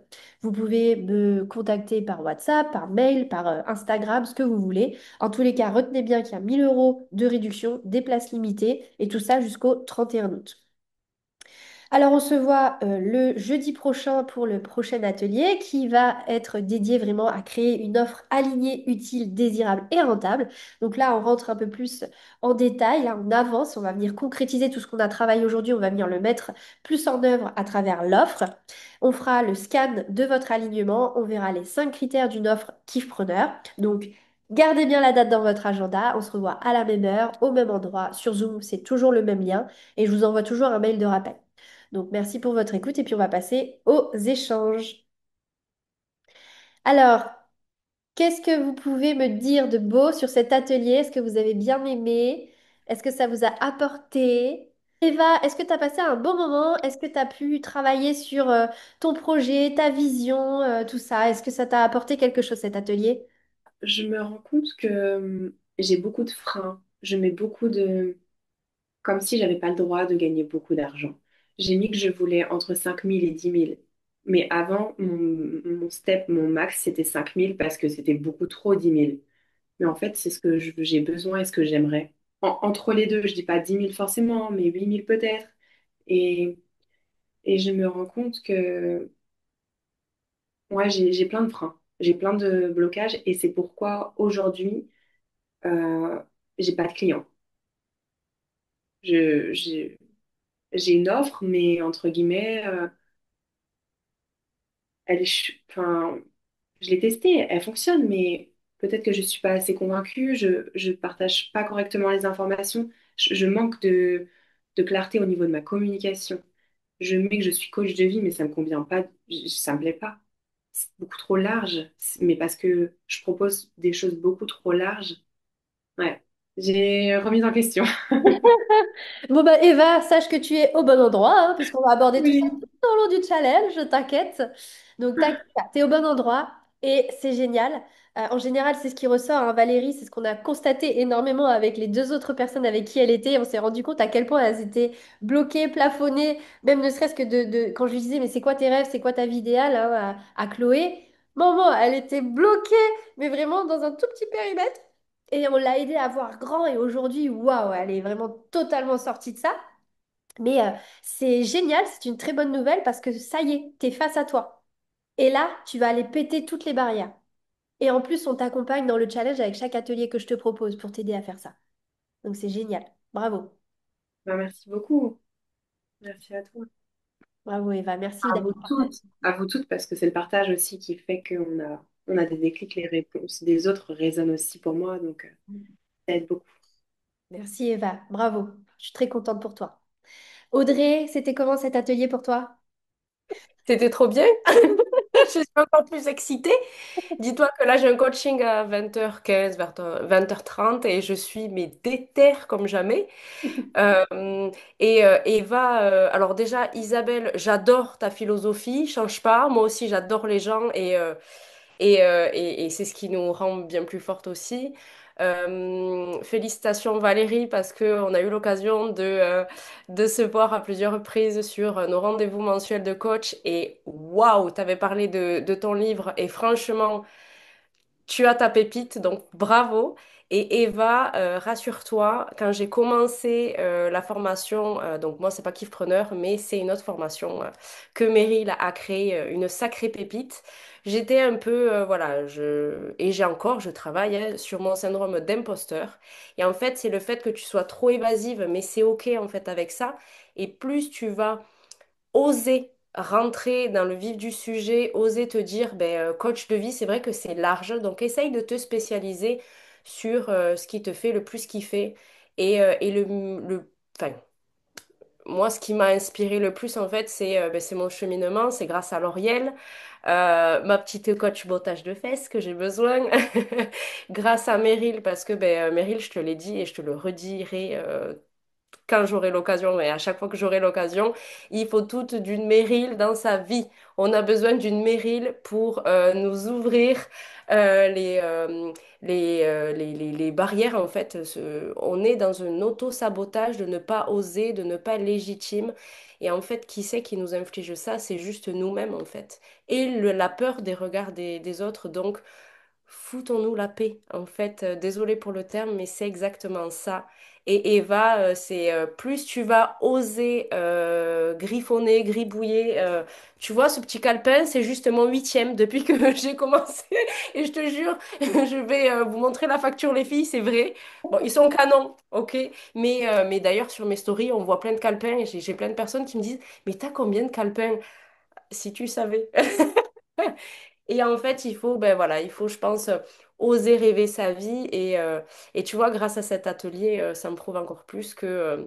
Speaker 1: Vous pouvez me contacter par WhatsApp, par mail, par Instagram, ce que vous voulez. En tous les cas, retenez bien qu'il y a 1 000 € de réduction, des places limitées et tout ça jusqu'au 31 août. Alors, on se voit le jeudi prochain pour le prochain atelier qui va être dédié vraiment à créer une offre alignée, utile, désirable et rentable. Donc là, on rentre un peu plus en détail, là, on avance, on va venir concrétiser tout ce qu'on a travaillé aujourd'hui, on va venir le mettre plus en œuvre à travers l'offre. On fera le scan de votre alignement, on verra les 5 critères d'une offre kiffpreneur. Donc, gardez bien la date dans votre agenda, on se revoit à la même heure, au même endroit, sur Zoom, c'est toujours le même lien et je vous envoie toujours un mail de rappel. Donc, merci pour votre écoute et puis on va passer aux échanges. Alors, qu'est-ce que vous pouvez me dire de beau sur cet atelier? Est-ce que vous avez bien aimé? Est-ce que ça vous a apporté? Eva, est-ce que tu as passé un bon moment? Est-ce que tu as pu travailler sur ton projet, ta vision, tout ça? Est-ce que ça t'a apporté quelque chose cet atelier?
Speaker 2: Je me rends compte que j'ai beaucoup de freins. Je mets beaucoup de... Comme si j'avais pas le droit de gagner beaucoup d'argent. J'ai mis que je voulais entre 5 000 et 10 000. Mais avant, mon step, mon max, c'était 5 000 parce que c'était beaucoup trop 10 000. Mais en fait, c'est ce que j'ai besoin et ce que j'aimerais. Entre les deux, je dis pas 10 000 forcément, mais 8 000 peut-être. Et, et je me rends compte que, ouais, j'ai plein de freins. J'ai plein de blocages et c'est pourquoi aujourd'hui, euh, j'ai pas de clients. Je, j'ai une offre, mais entre guillemets, enfin, je l'ai testée, elle fonctionne, mais peut-être que je suis pas assez convaincue, je partage pas correctement les informations, je manque de clarté au niveau de ma communication. Je mets que je suis coach de vie, mais ça me convient pas, ça me plaît pas. C'est beaucoup trop large, mais parce que je propose des choses beaucoup trop larges. Ouais, j'ai remis en question.
Speaker 1: Bon bah Eva, sache que tu es au bon endroit, hein, puisqu'on va aborder tout ça
Speaker 2: Oui.
Speaker 1: tout au long du challenge, t'inquiète. Donc t'inquiète pas, t'es au bon endroit et c'est génial. En général, c'est ce qui ressort, hein, Valérie, c'est ce qu'on a constaté énormément avec les deux autres personnes avec qui elle était. On s'est rendu compte à quel point elles étaient bloquées, plafonnées, même ne serait-ce que quand je lui disais, mais c'est quoi tes rêves, c'est quoi ta vie idéale, hein, à Chloé. Maman, elle était bloquée, mais vraiment dans un tout petit périmètre. Et on l'a aidée à voir grand et aujourd'hui, waouh, elle est vraiment totalement sortie de ça. Mais c'est génial, c'est une très bonne nouvelle parce que ça y est, t'es face à toi. Et là, tu vas aller péter toutes les barrières. Et en plus, on t'accompagne dans le challenge avec chaque atelier que je te propose pour t'aider à faire ça. Donc c'est génial. Bravo.
Speaker 2: Ben, merci beaucoup. Merci à toi.
Speaker 1: Bravo Eva, merci d'avoir partagé.
Speaker 2: À vous toutes, parce que c'est le partage aussi qui fait on a des déclics, les réponses des autres résonnent aussi pour moi, donc ça aide beaucoup.
Speaker 1: Merci Eva, bravo. Je suis très contente pour toi. Audrey, c'était comment cet atelier pour toi?
Speaker 6: C'était trop bien. Je suis encore plus excitée. Dis-toi que là, j'ai un coaching à 20h15, 20h30 et je suis mais déter comme jamais. Eva, alors déjà, Isabelle, j'adore ta philosophie, change pas. Moi aussi, j'adore les gens et c'est ce qui nous rend bien plus fortes aussi. Félicitations Valérie parce qu'on a eu l'occasion de se voir à plusieurs reprises sur nos rendez-vous mensuels de coach et waouh, tu avais parlé de ton livre et franchement, tu as ta pépite, donc bravo. Et Eva, rassure-toi, quand j'ai commencé la formation, donc moi c'est pas Kiffpreneur, mais c'est une autre formation que Meryl a créée, une sacrée pépite. J'étais un peu, voilà, et j'ai encore, je travaille hein, sur mon syndrome d'imposteur. Et en fait, c'est le fait que tu sois trop évasive, mais c'est OK en fait avec ça. Et plus tu vas oser rentrer dans le vif du sujet, oser te dire, ben, coach de vie, c'est vrai que c'est large, donc essaye de te spécialiser sur ce qui te fait le plus kiffer. Et enfin, moi, ce qui m'a inspiré le plus, en fait, c'est mon cheminement, c'est grâce à Lauriel, ma petite coach bottage de fesses que j'ai besoin, grâce à Meryl, parce que Meryl, je te l'ai dit et je te le redirai quand j'aurai l'occasion, mais à chaque fois que j'aurai l'occasion, il faut toute d'une Meryl dans sa vie. On a besoin d'une Meryl pour nous ouvrir les barrières, en fait. On est dans un auto-sabotage de ne pas oser, de ne pas être légitime. Et en fait, qui c'est qui nous inflige ça? C'est juste nous-mêmes, en fait. Et la peur des regards des autres. Donc, foutons-nous la paix, en fait. Désolée pour le terme, mais c'est exactement ça. Et Eva, c'est plus tu vas oser griffonner, gribouiller. Tu vois, ce petit calepin, c'est juste mon huitième depuis que j'ai commencé. Et je te jure, je vais vous montrer la facture, les filles, c'est vrai. Bon, ils sont canons, ok? Mais d'ailleurs, sur mes stories, on voit plein de calepins. Et j'ai plein de personnes qui me disent, mais t'as combien de calepins? Si tu savais. Et en fait, il faut, ben voilà, il faut, je pense, oser rêver sa vie. Et tu vois, grâce à cet atelier, ça me prouve encore plus que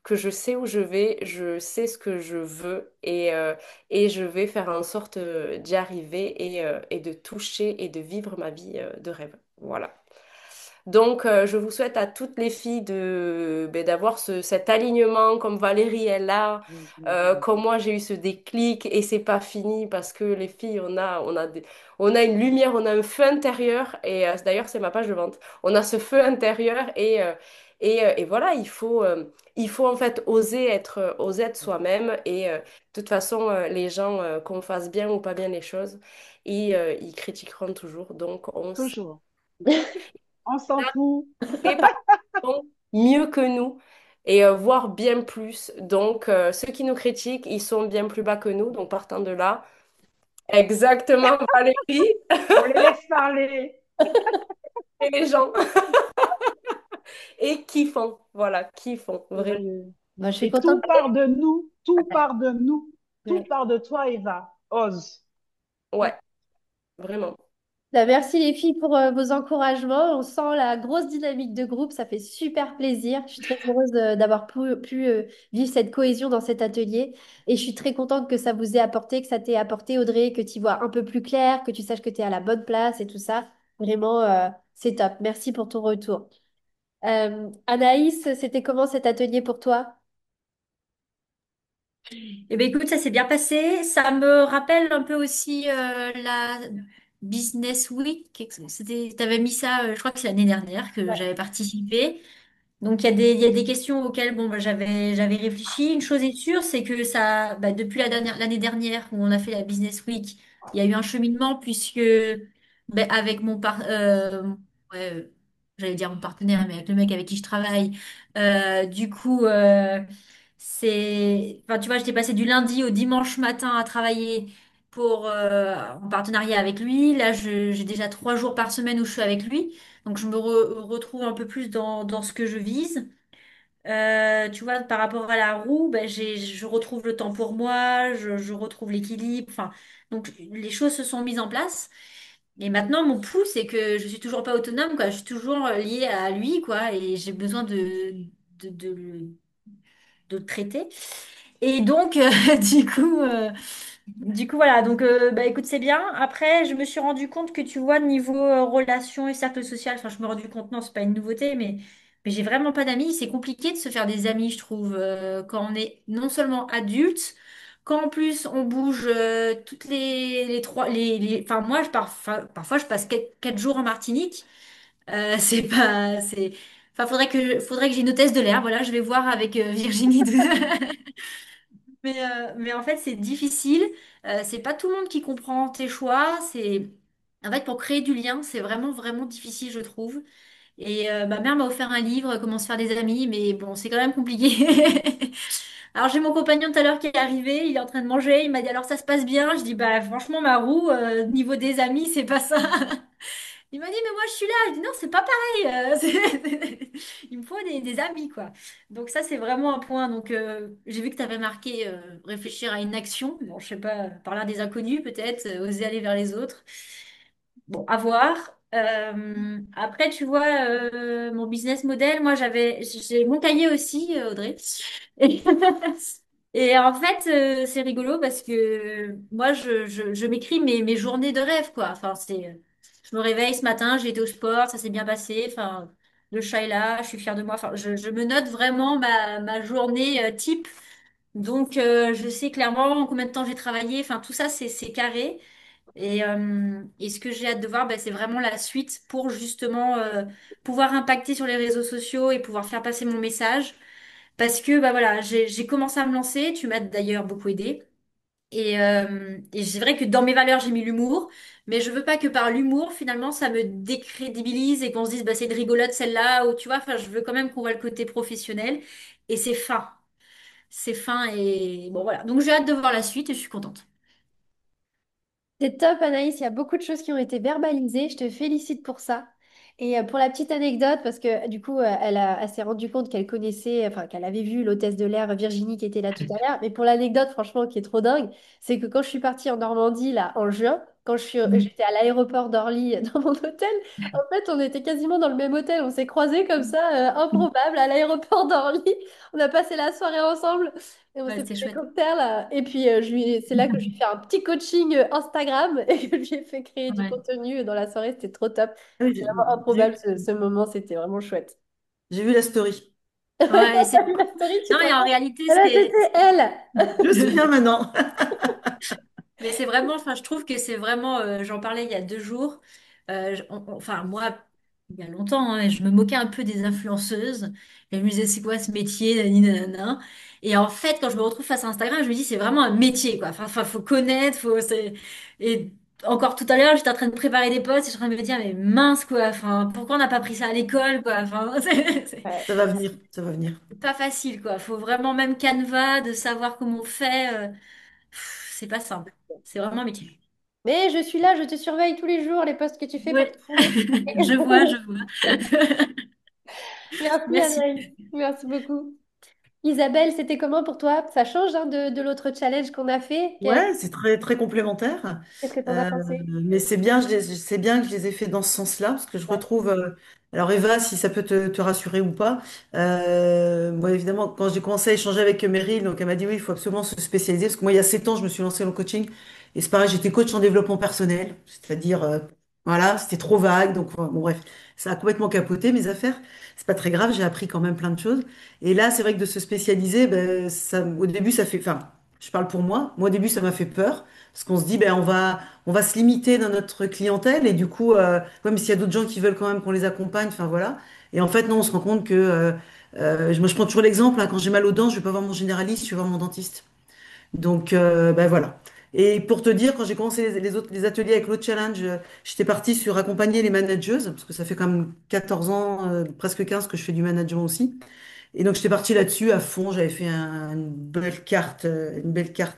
Speaker 6: je sais où je vais, je sais ce que je veux et je vais faire en sorte d'y arriver et de toucher et de vivre ma vie de rêve. Voilà. Donc, je vous souhaite à toutes les filles d'avoir cet alignement comme Valérie est là, comme moi j'ai eu ce déclic et c'est pas fini parce que les filles, on a une lumière, on a un feu intérieur et d'ailleurs c'est ma page de vente. On a ce feu intérieur et voilà, il faut en fait oser être soi-même et de toute façon, les gens, qu'on fasse bien ou pas bien les choses, ils critiqueront toujours. Donc,
Speaker 4: Toujours. On s'en fout.
Speaker 6: et par contre, mieux que nous et voire bien plus. Donc, ceux qui nous critiquent, ils sont bien plus bas que nous. Donc, partant de là, Exactement, Valérie
Speaker 7: On les laisse parler.
Speaker 6: et les gens. Et kiffant, voilà, kiffant, vraiment.
Speaker 1: Bah, je suis
Speaker 7: Et
Speaker 1: contente.
Speaker 7: tout part de nous, tout part de nous, tout
Speaker 1: Ouais.
Speaker 7: part de toi, Eva. Ose.
Speaker 6: Ouais, vraiment.
Speaker 1: Bah, merci les filles pour vos encouragements. On sent la grosse dynamique de groupe, ça fait super plaisir. Je suis très heureuse d'avoir pu vivre cette cohésion dans cet atelier et je suis très contente que ça vous ait apporté, que ça t'ait apporté Audrey, que tu vois un peu plus clair, que tu saches que tu es à la bonne place et tout ça. Vraiment, c'est top. Merci pour ton retour. Anaïs, c'était comment cet atelier pour toi?
Speaker 3: Eh ben écoute, ça s'est bien passé. Ça me rappelle un peu aussi la Business Week. T'avais mis ça, je crois que c'est l'année dernière que
Speaker 1: Ouais.
Speaker 3: j'avais participé. Donc il y a des questions auxquelles bon, bah, j'avais réfléchi. Une chose est sûre, c'est que ça, bah, depuis l'année dernière où on a fait la Business Week, il y a eu un cheminement puisque bah, avec ouais, j'allais dire mon partenaire, mais avec le mec avec qui je travaille, du coup, enfin, tu vois, j'étais passée du lundi au dimanche matin à travailler en partenariat avec lui. Là, j'ai déjà 3 jours par semaine où je suis avec lui. Donc, je me retrouve un peu plus dans ce que je vise. Tu vois, par rapport à la roue, ben, je retrouve le temps pour moi, je retrouve l'équilibre. Enfin, donc, les choses se sont mises en place. Et maintenant, mon pouls, c'est que je suis toujours pas autonome, quoi. Je suis toujours liée à lui, quoi. Et j'ai besoin de, de, de le traiter. Et donc, du coup, voilà, donc bah, écoute, c'est bien. Après, je me suis rendu compte que tu vois, niveau relations et cercle social, enfin, je me suis rendu compte, non, c'est pas une nouveauté, mais j'ai vraiment pas d'amis. C'est compliqué de se faire des amis, je trouve, quand on est non seulement adulte, quand en plus on bouge toutes les trois, enfin, moi, parfois, je passe 4 jours en Martinique. C'est pas, c'est, enfin, faudrait que j'ai une hôtesse de l'air. Voilà, je vais voir avec Virginie. Mais en fait, c'est difficile. C'est pas tout le monde qui comprend tes choix. En fait, pour créer du lien, c'est vraiment, vraiment difficile, je trouve. Et ma mère m'a offert un livre, Comment se faire des amis, mais bon, c'est quand même compliqué. Alors, j'ai mon compagnon tout à l'heure qui est arrivé, il est en train de manger, il m'a dit alors ça se passe bien. Je dis bah franchement, ma roue, niveau des amis, c'est pas ça. Il m'a dit, mais moi je suis là. Je dis, non, c'est pas pareil. Il me faut des amis, quoi. Donc ça, c'est vraiment un point. Donc j'ai vu que tu avais marqué réfléchir à une action. Bon, je sais pas, parler à des inconnus peut-être, oser aller vers les autres. Bon, à voir. Après, tu vois, mon business model, moi j'ai mon cahier aussi, Audrey. Et, et en fait, c'est rigolo parce que moi, je m'écris mes journées de rêve, quoi. Enfin, je me réveille ce matin, j'ai été au sport, ça s'est bien passé. Enfin, le chat est là, je suis fière de moi. Enfin, je me note vraiment ma journée type. Donc, je sais clairement en combien de temps j'ai travaillé. Enfin, tout ça, c'est carré. Et ce que j'ai hâte de voir, ben, c'est vraiment la suite pour justement pouvoir impacter sur les réseaux sociaux et pouvoir faire passer mon message. Parce que bah voilà, j'ai commencé à me lancer, tu m'as d'ailleurs beaucoup aidé. Et c'est vrai que dans mes valeurs, j'ai mis l'humour, mais je veux pas que par l'humour, finalement, ça me décrédibilise et qu'on se dise, bah, c'est une rigolote celle-là, ou tu vois, enfin, je veux quand même qu'on voit le côté professionnel. Et c'est fin. C'est fin et bon, voilà. Donc j'ai hâte de voir la suite et je suis contente.
Speaker 1: C'est top, Anaïs. Il y a beaucoup de choses qui ont été verbalisées. Je te félicite pour ça. Et pour la petite anecdote, parce que du coup, elle s'est rendue compte qu'elle connaissait, enfin, qu'elle avait vu l'hôtesse de l'air Virginie qui était là tout à l'heure. Mais pour l'anecdote, franchement, qui est trop dingue, c'est que quand je suis partie en Normandie, là, en juin, j'étais à l'aéroport d'Orly dans mon hôtel, en fait, on était quasiment dans le même hôtel. On s'est croisés comme ça, improbable, à l'aéroport d'Orly. On a passé la soirée ensemble. Et on
Speaker 3: Ouais,
Speaker 1: s'est
Speaker 3: c'est
Speaker 1: pris des
Speaker 3: chouette.
Speaker 1: cocktails. Et puis, c'est là que je lui ai fait un petit coaching Instagram et que je lui ai fait créer du
Speaker 3: Ouais.
Speaker 1: contenu dans la soirée. C'était trop top.
Speaker 5: Ah oui,
Speaker 1: C'est vraiment improbable ce moment. C'était vraiment chouette.
Speaker 5: j'ai vu la story.
Speaker 1: Ouais,
Speaker 3: Ouais, et
Speaker 1: t'as vu la story, tu
Speaker 3: non,
Speaker 1: t'en
Speaker 3: et en
Speaker 1: rends?
Speaker 3: réalité,
Speaker 1: Eh ben, c'était elle.
Speaker 5: Je me souviens maintenant.
Speaker 3: mais c'est vraiment, enfin, je trouve que c'est vraiment, j'en parlais il y a 2 jours. Enfin, moi, il y a longtemps, hein, je me moquais un peu des influenceuses. Et je me disais, c'est quoi ce métier, nanani, nanana. Et en fait, quand je me retrouve face à Instagram, je me dis, c'est vraiment un métier, quoi. Enfin, faut connaître, et encore tout à l'heure, j'étais en train de préparer des posts et je suis en train de me dire, mais mince, quoi. Enfin, pourquoi on n'a pas pris ça à l'école, quoi. Enfin,
Speaker 1: Ouais.
Speaker 5: Ça va venir, ça va venir.
Speaker 3: c'est pas facile, quoi. Faut vraiment même Canva, de savoir comment on fait. C'est pas simple. C'est vraiment un métier.
Speaker 1: Mais je suis là, je te surveille tous les jours, les posts que tu fais pour
Speaker 3: Ouais,
Speaker 1: te trouver.
Speaker 3: je vois, je vois.
Speaker 1: Merci
Speaker 3: Merci.
Speaker 1: Anaïs, merci beaucoup. Isabelle, c'était comment pour toi? Ça change hein, de l'autre challenge qu'on a fait.
Speaker 5: Ouais, c'est très, très complémentaire.
Speaker 1: Qu'est-ce que t'en as
Speaker 5: Euh,
Speaker 1: pensé?
Speaker 5: mais c'est bien, c'est bien que je les ai fait dans ce sens-là, parce que je
Speaker 1: Ouais.
Speaker 5: retrouve. Alors, Eva, si ça peut te rassurer ou pas, moi, évidemment, quand j'ai commencé à échanger avec Meryl, donc elle m'a dit oui, il faut absolument se spécialiser, parce que moi, il y a 7 ans, je me suis lancée dans le coaching, et c'est pareil, j'étais coach en développement personnel, c'est-à-dire, voilà, c'était trop vague, donc bon, bref, ça a complètement capoté mes affaires. C'est pas très grave, j'ai appris quand même plein de choses. Et là, c'est vrai que de se spécialiser, ben, ça, au début, ça fait. Enfin, je parle pour moi. Moi, au début, ça m'a fait peur parce qu'on se dit, ben, on va se limiter dans notre clientèle et du coup, ouais, mais s'il y a d'autres gens qui veulent quand même qu'on les accompagne, enfin voilà. Et en fait, non, on se rend compte que, moi, je prends toujours l'exemple, hein, quand j'ai mal aux dents, je vais pas voir mon généraliste, je vais voir mon dentiste. Donc, ben voilà. Et pour te dire, quand j'ai commencé les ateliers avec l'autre challenge, j'étais partie sur accompagner les manageuses, parce que ça fait quand même 14 ans, presque 15 que je fais du management aussi. Et donc, j'étais partie là-dessus à fond. J'avais fait une belle carte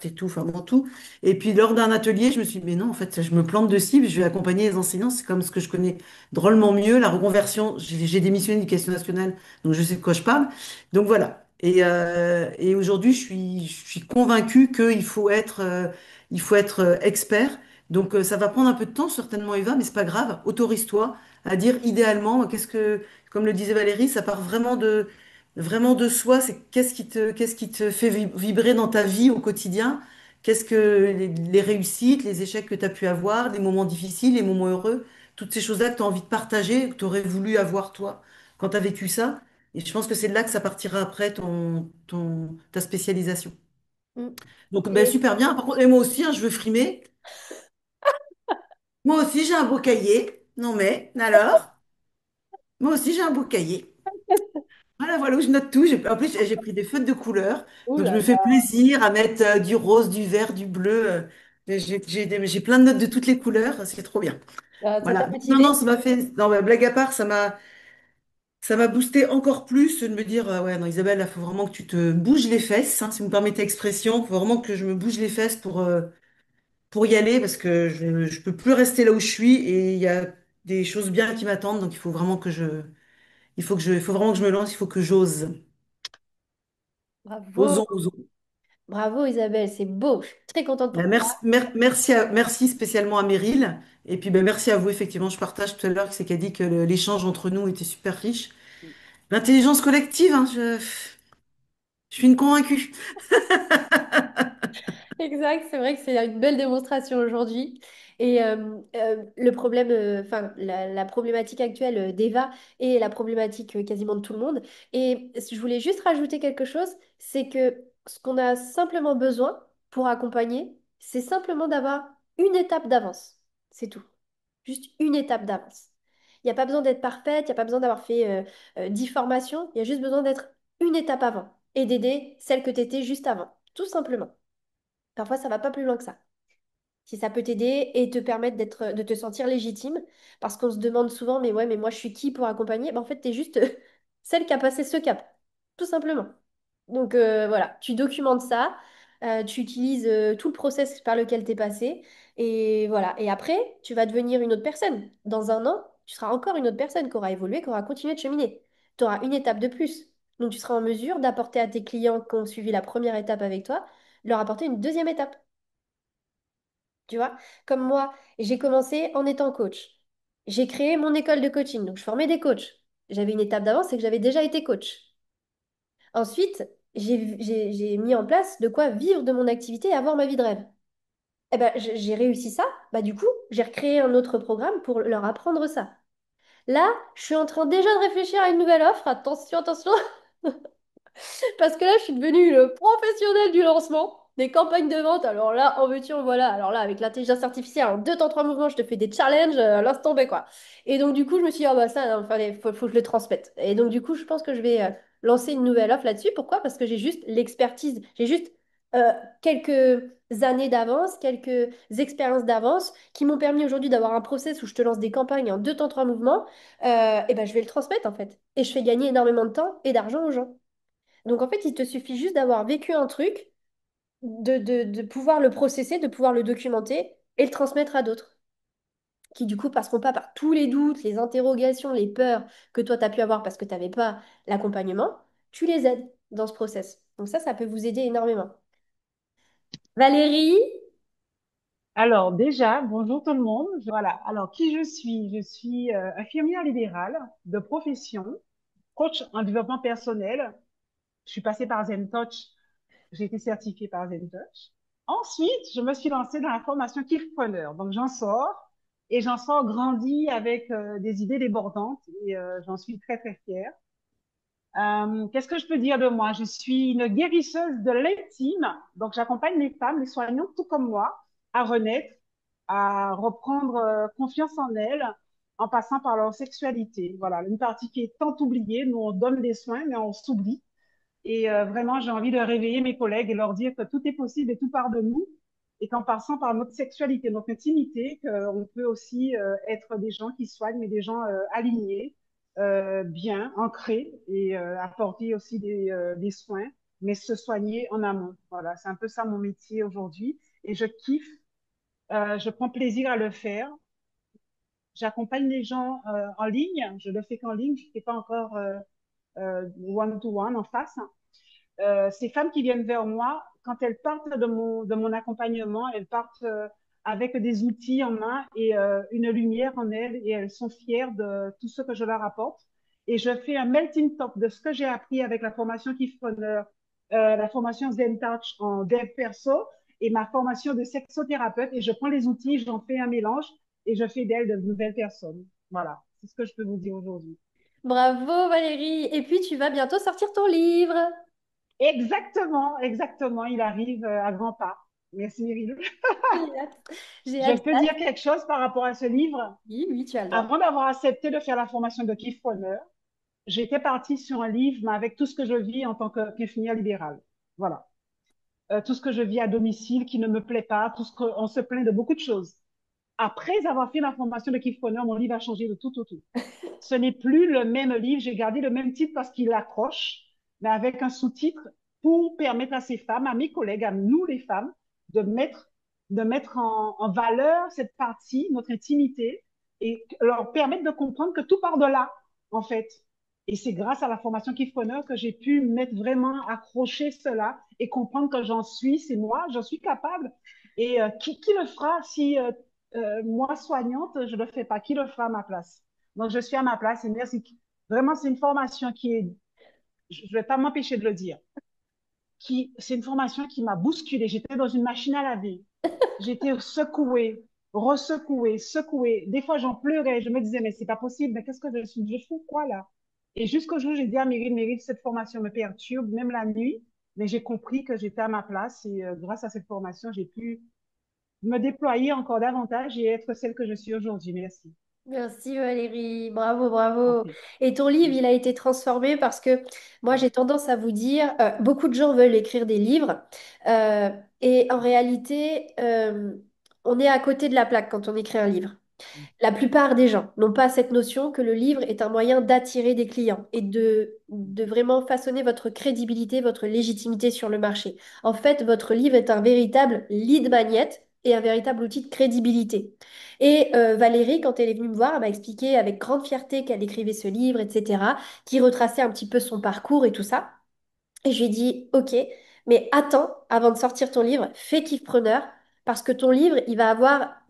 Speaker 5: et tout, enfin bon, tout. Et puis, lors d'un atelier, je me suis dit, mais non, en fait, je me plante de cible, je vais accompagner les enseignants. C'est comme ce que je connais drôlement mieux, la reconversion. J'ai démissionné de l'éducation nationale, donc je sais de quoi je parle. Donc, voilà. Et aujourd'hui, je suis convaincue qu'il faut être expert. Donc, ça va prendre un peu de temps, certainement, Eva, mais c'est pas grave. Autorise-toi à dire idéalement, comme le disait Valérie, ça part vraiment de soi, c'est qu'est-ce qui te fait vibrer dans ta vie au quotidien? Qu'est-ce que les réussites, les échecs que tu as pu avoir, les moments difficiles, les moments heureux, toutes ces choses-là que tu as envie de partager, que tu aurais voulu avoir toi quand tu as vécu ça. Et je pense que c'est de là que ça partira après ta spécialisation.
Speaker 1: Mm.
Speaker 5: Donc, ben,
Speaker 1: Et
Speaker 5: super bien. Par contre, et moi aussi, hein, je veux frimer. Moi aussi, j'ai un beau cahier. Non mais, alors? Moi aussi, j'ai un beau cahier. Voilà, voilà où je note tout. En plus, j'ai pris des feutres de couleurs.
Speaker 1: ouh
Speaker 5: Donc, je
Speaker 1: là
Speaker 5: me fais
Speaker 1: là,
Speaker 5: plaisir à mettre du rose, du vert, du bleu. J'ai plein de notes de toutes les couleurs. C'est trop bien.
Speaker 1: ça t'a
Speaker 5: Voilà. Non,
Speaker 1: motivé?
Speaker 5: non, ça m'a fait. Non, mais blague à part, ça m'a boosté encore plus de me dire, ouais, non, Isabelle, il faut vraiment que tu te bouges les fesses, hein, si vous me permettez l'expression. Il faut vraiment que je me bouge les fesses pour y aller parce que je ne peux plus rester là où je suis et il y a des choses bien qui m'attendent. Donc, il faut vraiment que je me lance, il faut que j'ose.
Speaker 1: Bravo,
Speaker 5: Osons, osons.
Speaker 1: bravo Isabelle, c'est beau. Je suis très contente pour
Speaker 5: Ben,
Speaker 1: toi.
Speaker 5: merci spécialement à Meryl. Et puis ben, merci à vous, effectivement. Je partage tout à l'heure que c'est qu'elle dit que l'échange entre nous était super riche. L'intelligence collective, hein, je suis une convaincue.
Speaker 1: Exact, c'est vrai que c'est une belle démonstration aujourd'hui. Et le problème, enfin, la problématique actuelle d'Eva est la problématique quasiment de tout le monde. Et je voulais juste rajouter quelque chose, c'est que ce qu'on a simplement besoin pour accompagner, c'est simplement d'avoir une étape d'avance. C'est tout. Juste une étape d'avance. Il n'y a pas besoin d'être parfaite, il n'y a pas besoin d'avoir fait 10 formations, il y a juste besoin d'être une étape avant et d'aider celle que tu étais juste avant. Tout simplement. Parfois, ça va pas plus loin que ça. Si ça peut t'aider et te permettre de te sentir légitime, parce qu'on se demande souvent, mais ouais, mais moi je suis qui pour accompagner? Ben, en fait, tu es juste celle qui a passé ce cap, tout simplement. Donc voilà, tu documentes ça, tu utilises tout le process par lequel tu es passé, et voilà. Et après, tu vas devenir une autre personne. Dans un an, tu seras encore une autre personne qui aura évolué, qui aura continué de cheminer. Tu auras une étape de plus. Donc tu seras en mesure d'apporter à tes clients qui ont suivi la première étape avec toi, leur apporter une deuxième étape. Tu vois, comme moi, j'ai commencé en étant coach. J'ai créé mon école de coaching, donc je formais des coachs. J'avais une étape d'avance, c'est que j'avais déjà été coach. Ensuite, j'ai mis en place de quoi vivre de mon activité et avoir ma vie de rêve. Eh ben, j'ai réussi ça. Bah, du coup, j'ai recréé un autre programme pour leur apprendre ça. Là, je suis en train déjà de réfléchir à une nouvelle offre. Attention, attention. Parce que là, je suis devenue le professionnel du lancement, des campagnes de vente. Alors là, en veux-tu, en voilà. Alors là, avec l'intelligence artificielle, en deux temps, trois mouvements, je te fais des challenges à l'instant B, quoi. Et donc, du coup, je me suis dit, ah bah ça, enfin, faut que je le transmette. Et donc, du coup, je pense que je vais lancer une nouvelle offre là-dessus. Pourquoi? Parce que j'ai juste l'expertise. J'ai juste euh, quelques années d'avance, quelques expériences d'avance qui m'ont permis aujourd'hui d'avoir un process où je te lance des campagnes en deux temps, trois mouvements. Et ben, je vais le transmettre, en fait. Et je fais gagner énormément de temps et d'argent aux gens. Donc en fait, il te suffit juste d'avoir vécu un truc, de pouvoir le processer, de pouvoir le documenter et le transmettre à d'autres qui du coup passeront pas par tous les doutes, les interrogations, les peurs que toi tu as pu avoir parce que tu n'avais pas l'accompagnement, tu les aides dans ce process. Donc ça peut vous aider énormément. Valérie,
Speaker 7: Alors déjà, bonjour tout le monde. Voilà. Alors qui je suis? Je suis infirmière libérale de profession, coach en développement personnel. Je suis passée par ZenTouch. J'ai été certifiée par ZenTouch. Ensuite, je me suis lancée dans la formation Kickpreneur. Donc j'en sors et j'en sors grandi avec des idées débordantes et j'en suis très très fière. Qu'est-ce que je peux dire de moi? Je suis une guérisseuse de l'intime. Donc, j'accompagne les femmes, les soignantes, tout comme moi, à renaître, à reprendre confiance en elles en passant par leur sexualité. Voilà, une partie qui est tant oubliée. Nous, on donne des soins, mais on s'oublie. Et vraiment, j'ai envie de réveiller mes collègues et leur dire que tout est possible et tout part de nous. Et qu'en passant par notre sexualité, notre intimité, qu'on peut aussi être des gens qui soignent, mais des gens alignés, bien, ancrés et apporter aussi des soins, mais se soigner en amont. Voilà, c'est un peu ça mon métier aujourd'hui. Et je kiffe, je prends plaisir à le faire. J'accompagne les gens en ligne. Je le fais qu'en ligne. Je ne fais pas encore one-to-one en face. Ces femmes qui viennent vers moi, quand elles partent de mon accompagnement, elles partent avec des outils en main et une lumière en elles et elles sont fières de tout ce que je leur apporte. Et je fais un melting top de ce que j'ai appris avec la formation Kifpreneur, la formation Zen Touch en dev perso et ma formation de sexothérapeute et je prends les outils, j'en fais un mélange et je fais d'elles de nouvelles personnes. Voilà, c'est ce que je peux vous dire aujourd'hui.
Speaker 1: bravo Valérie. Et puis tu vas bientôt sortir ton livre.
Speaker 7: Exactement, exactement. Il arrive à grands pas. Merci, Meryl.
Speaker 1: J'ai hâte. J'ai
Speaker 7: Je
Speaker 1: hâte.
Speaker 7: peux dire quelque chose par rapport à ce livre.
Speaker 1: Oui, oui, tu as le droit.
Speaker 7: Avant d'avoir accepté de faire la formation de Keith Bonheur, j'étais partie sur un livre, mais avec tout ce que je vis en tant qu'infirmière libérale. Voilà. Tout ce que je vis à domicile qui ne me plaît pas, tout ce qu'on se plaint de beaucoup de choses. Après avoir fait la formation de Keith Bonheur, mon livre a changé de tout au tout. Ce n'est plus le même livre. J'ai gardé le même titre parce qu'il accroche, mais avec un sous-titre pour permettre à ces femmes, à mes collègues, à nous les femmes, de mettre en valeur cette partie, notre intimité, et leur permettre de comprendre que tout part de là, en fait. Et c'est grâce à la formation Kiffpreneur que j'ai pu mettre vraiment accrocher cela et comprendre que j'en suis, c'est moi, j'en suis capable. Et qui le fera si moi, soignante, je ne le fais pas? Qui le fera à ma place? Donc, je suis à ma place et merci. Vraiment, c'est une formation qui est, je ne vais pas m'empêcher de le dire, c'est une formation qui m'a bousculée. J'étais dans une machine à laver. J'étais secouée, ressecouée, secouée. Des fois, j'en pleurais. Je me disais, mais c'est pas possible. Mais qu'est-ce que je fous quoi là? Et jusqu'au jour où j'ai dit à Meryl, cette formation me perturbe, même la nuit. Mais j'ai compris que j'étais à ma place et grâce à cette formation, j'ai pu me déployer encore davantage et être celle que je suis aujourd'hui. Merci.
Speaker 1: Merci Valérie, bravo, bravo.
Speaker 7: Ok.
Speaker 1: Et ton livre, il a été transformé parce que moi, j'ai tendance à vous dire, beaucoup de gens veulent écrire des livres euh, et en réalité, on est à côté de la plaque quand on écrit un livre. La plupart des gens n'ont pas cette notion que le livre est un moyen d'attirer des clients et de vraiment façonner votre crédibilité, votre légitimité sur le marché. En fait, votre livre est un véritable lead magnet et un véritable outil de crédibilité. Et Valérie, quand elle est venue me voir, elle m'a expliqué avec grande fierté qu'elle écrivait ce livre, etc., qui retraçait un petit peu son parcours et tout ça. Et je lui ai dit, OK, mais attends, avant de sortir ton livre, fais kiffpreneur, parce que ton livre, il va avoir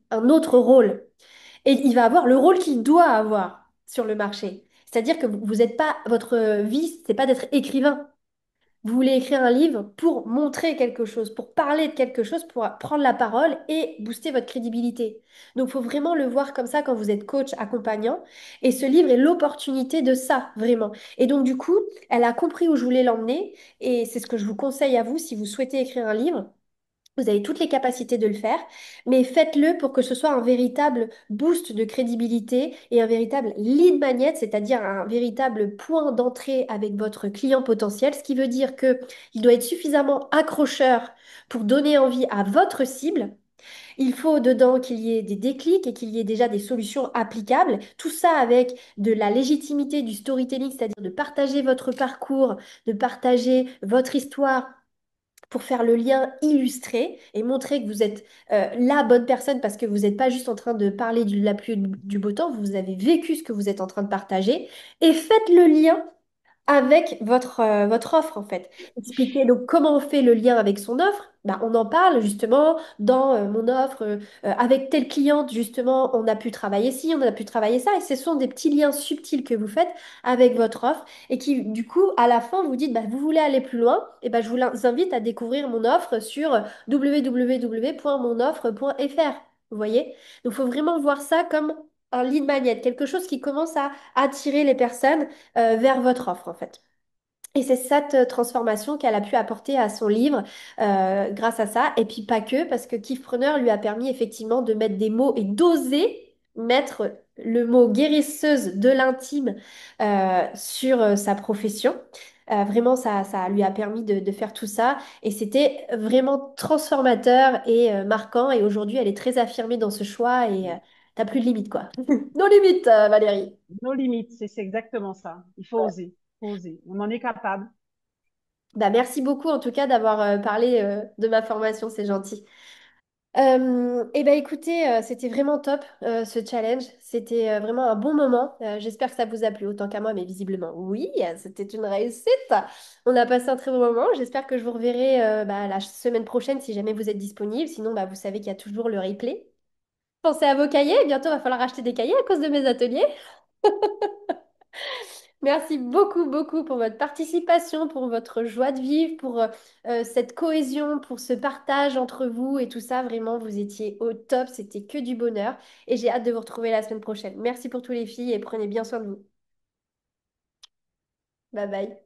Speaker 1: un autre rôle. Et il va avoir le rôle qu'il doit avoir sur le marché. C'est-à-dire que vous n'êtes pas, votre vie, c'est pas d'être écrivain. Vous voulez écrire un livre pour montrer quelque chose, pour parler de quelque chose, pour prendre la parole et booster votre crédibilité. Donc, il faut vraiment le voir comme ça quand vous êtes coach, accompagnant. Et ce livre est l'opportunité de ça, vraiment. Et donc, du coup, elle a compris où je voulais l'emmener. Et c'est ce que je vous conseille à vous si vous souhaitez écrire un livre. Vous avez toutes les capacités de le faire, mais faites-le pour que ce soit un véritable boost de crédibilité et un véritable lead magnet, c'est-à-dire un véritable point d'entrée avec votre client potentiel, ce qui veut dire que il doit être suffisamment accrocheur pour donner envie à votre cible. Il faut dedans qu'il y ait des déclics et qu'il y ait déjà des solutions applicables. Tout ça avec de la légitimité, du storytelling, c'est-à-dire de partager votre parcours, de partager votre histoire pour faire le lien illustré et montrer que vous êtes la bonne personne parce que vous n'êtes pas juste en train de parler de la pluie et du beau temps, vous avez vécu ce que vous êtes en train de partager et faites le lien avec votre offre en fait. Expliquez donc comment on fait le lien avec son offre. Bah, on en parle justement dans mon offre, avec telle cliente justement, on a pu travailler ci, on a pu travailler ça, et ce sont des petits liens subtils que vous faites avec votre offre et qui du coup à la fin vous dites bah, vous voulez aller plus loin, et bah, je vous invite à découvrir mon offre sur www.monoffre.fr. Vous voyez? Donc il faut vraiment voir ça comme un lead magnet, quelque chose qui commence à attirer les personnes vers votre offre en fait. Et c'est cette transformation qu'elle a pu apporter à son livre grâce à ça. Et puis pas que, parce que Kifpreneur lui a permis effectivement de mettre des mots et d'oser mettre le mot guérisseuse de l'intime sur sa profession. Vraiment, ça lui a permis de faire tout ça. Et c'était vraiment transformateur et marquant. Et aujourd'hui, elle est très affirmée dans ce choix et t'as plus de limites, quoi. Nos limites, Valérie.
Speaker 7: Nos limites, c'est exactement ça. Il faut oser, faut oser. On en est capable.
Speaker 1: Bah, merci beaucoup en tout cas d'avoir parlé de ma formation, c'est gentil. Et bah écoutez, c'était vraiment top ce challenge. C'était vraiment un bon moment. J'espère que ça vous a plu autant qu'à moi, mais visiblement oui, c'était une réussite. On a passé un très bon moment. J'espère que je vous reverrai bah, la semaine prochaine si jamais vous êtes disponible. Sinon, bah, vous savez qu'il y a toujours le replay. Pensez à vos cahiers. Bientôt, il va falloir acheter des cahiers à cause de mes ateliers. Merci beaucoup, beaucoup pour votre participation, pour votre joie de vivre, pour cette cohésion, pour ce partage entre vous et tout ça. Vraiment, vous étiez au top. C'était que du bonheur. Et j'ai hâte de vous retrouver la semaine prochaine. Merci pour tous les filles et prenez bien soin de vous. Bye bye.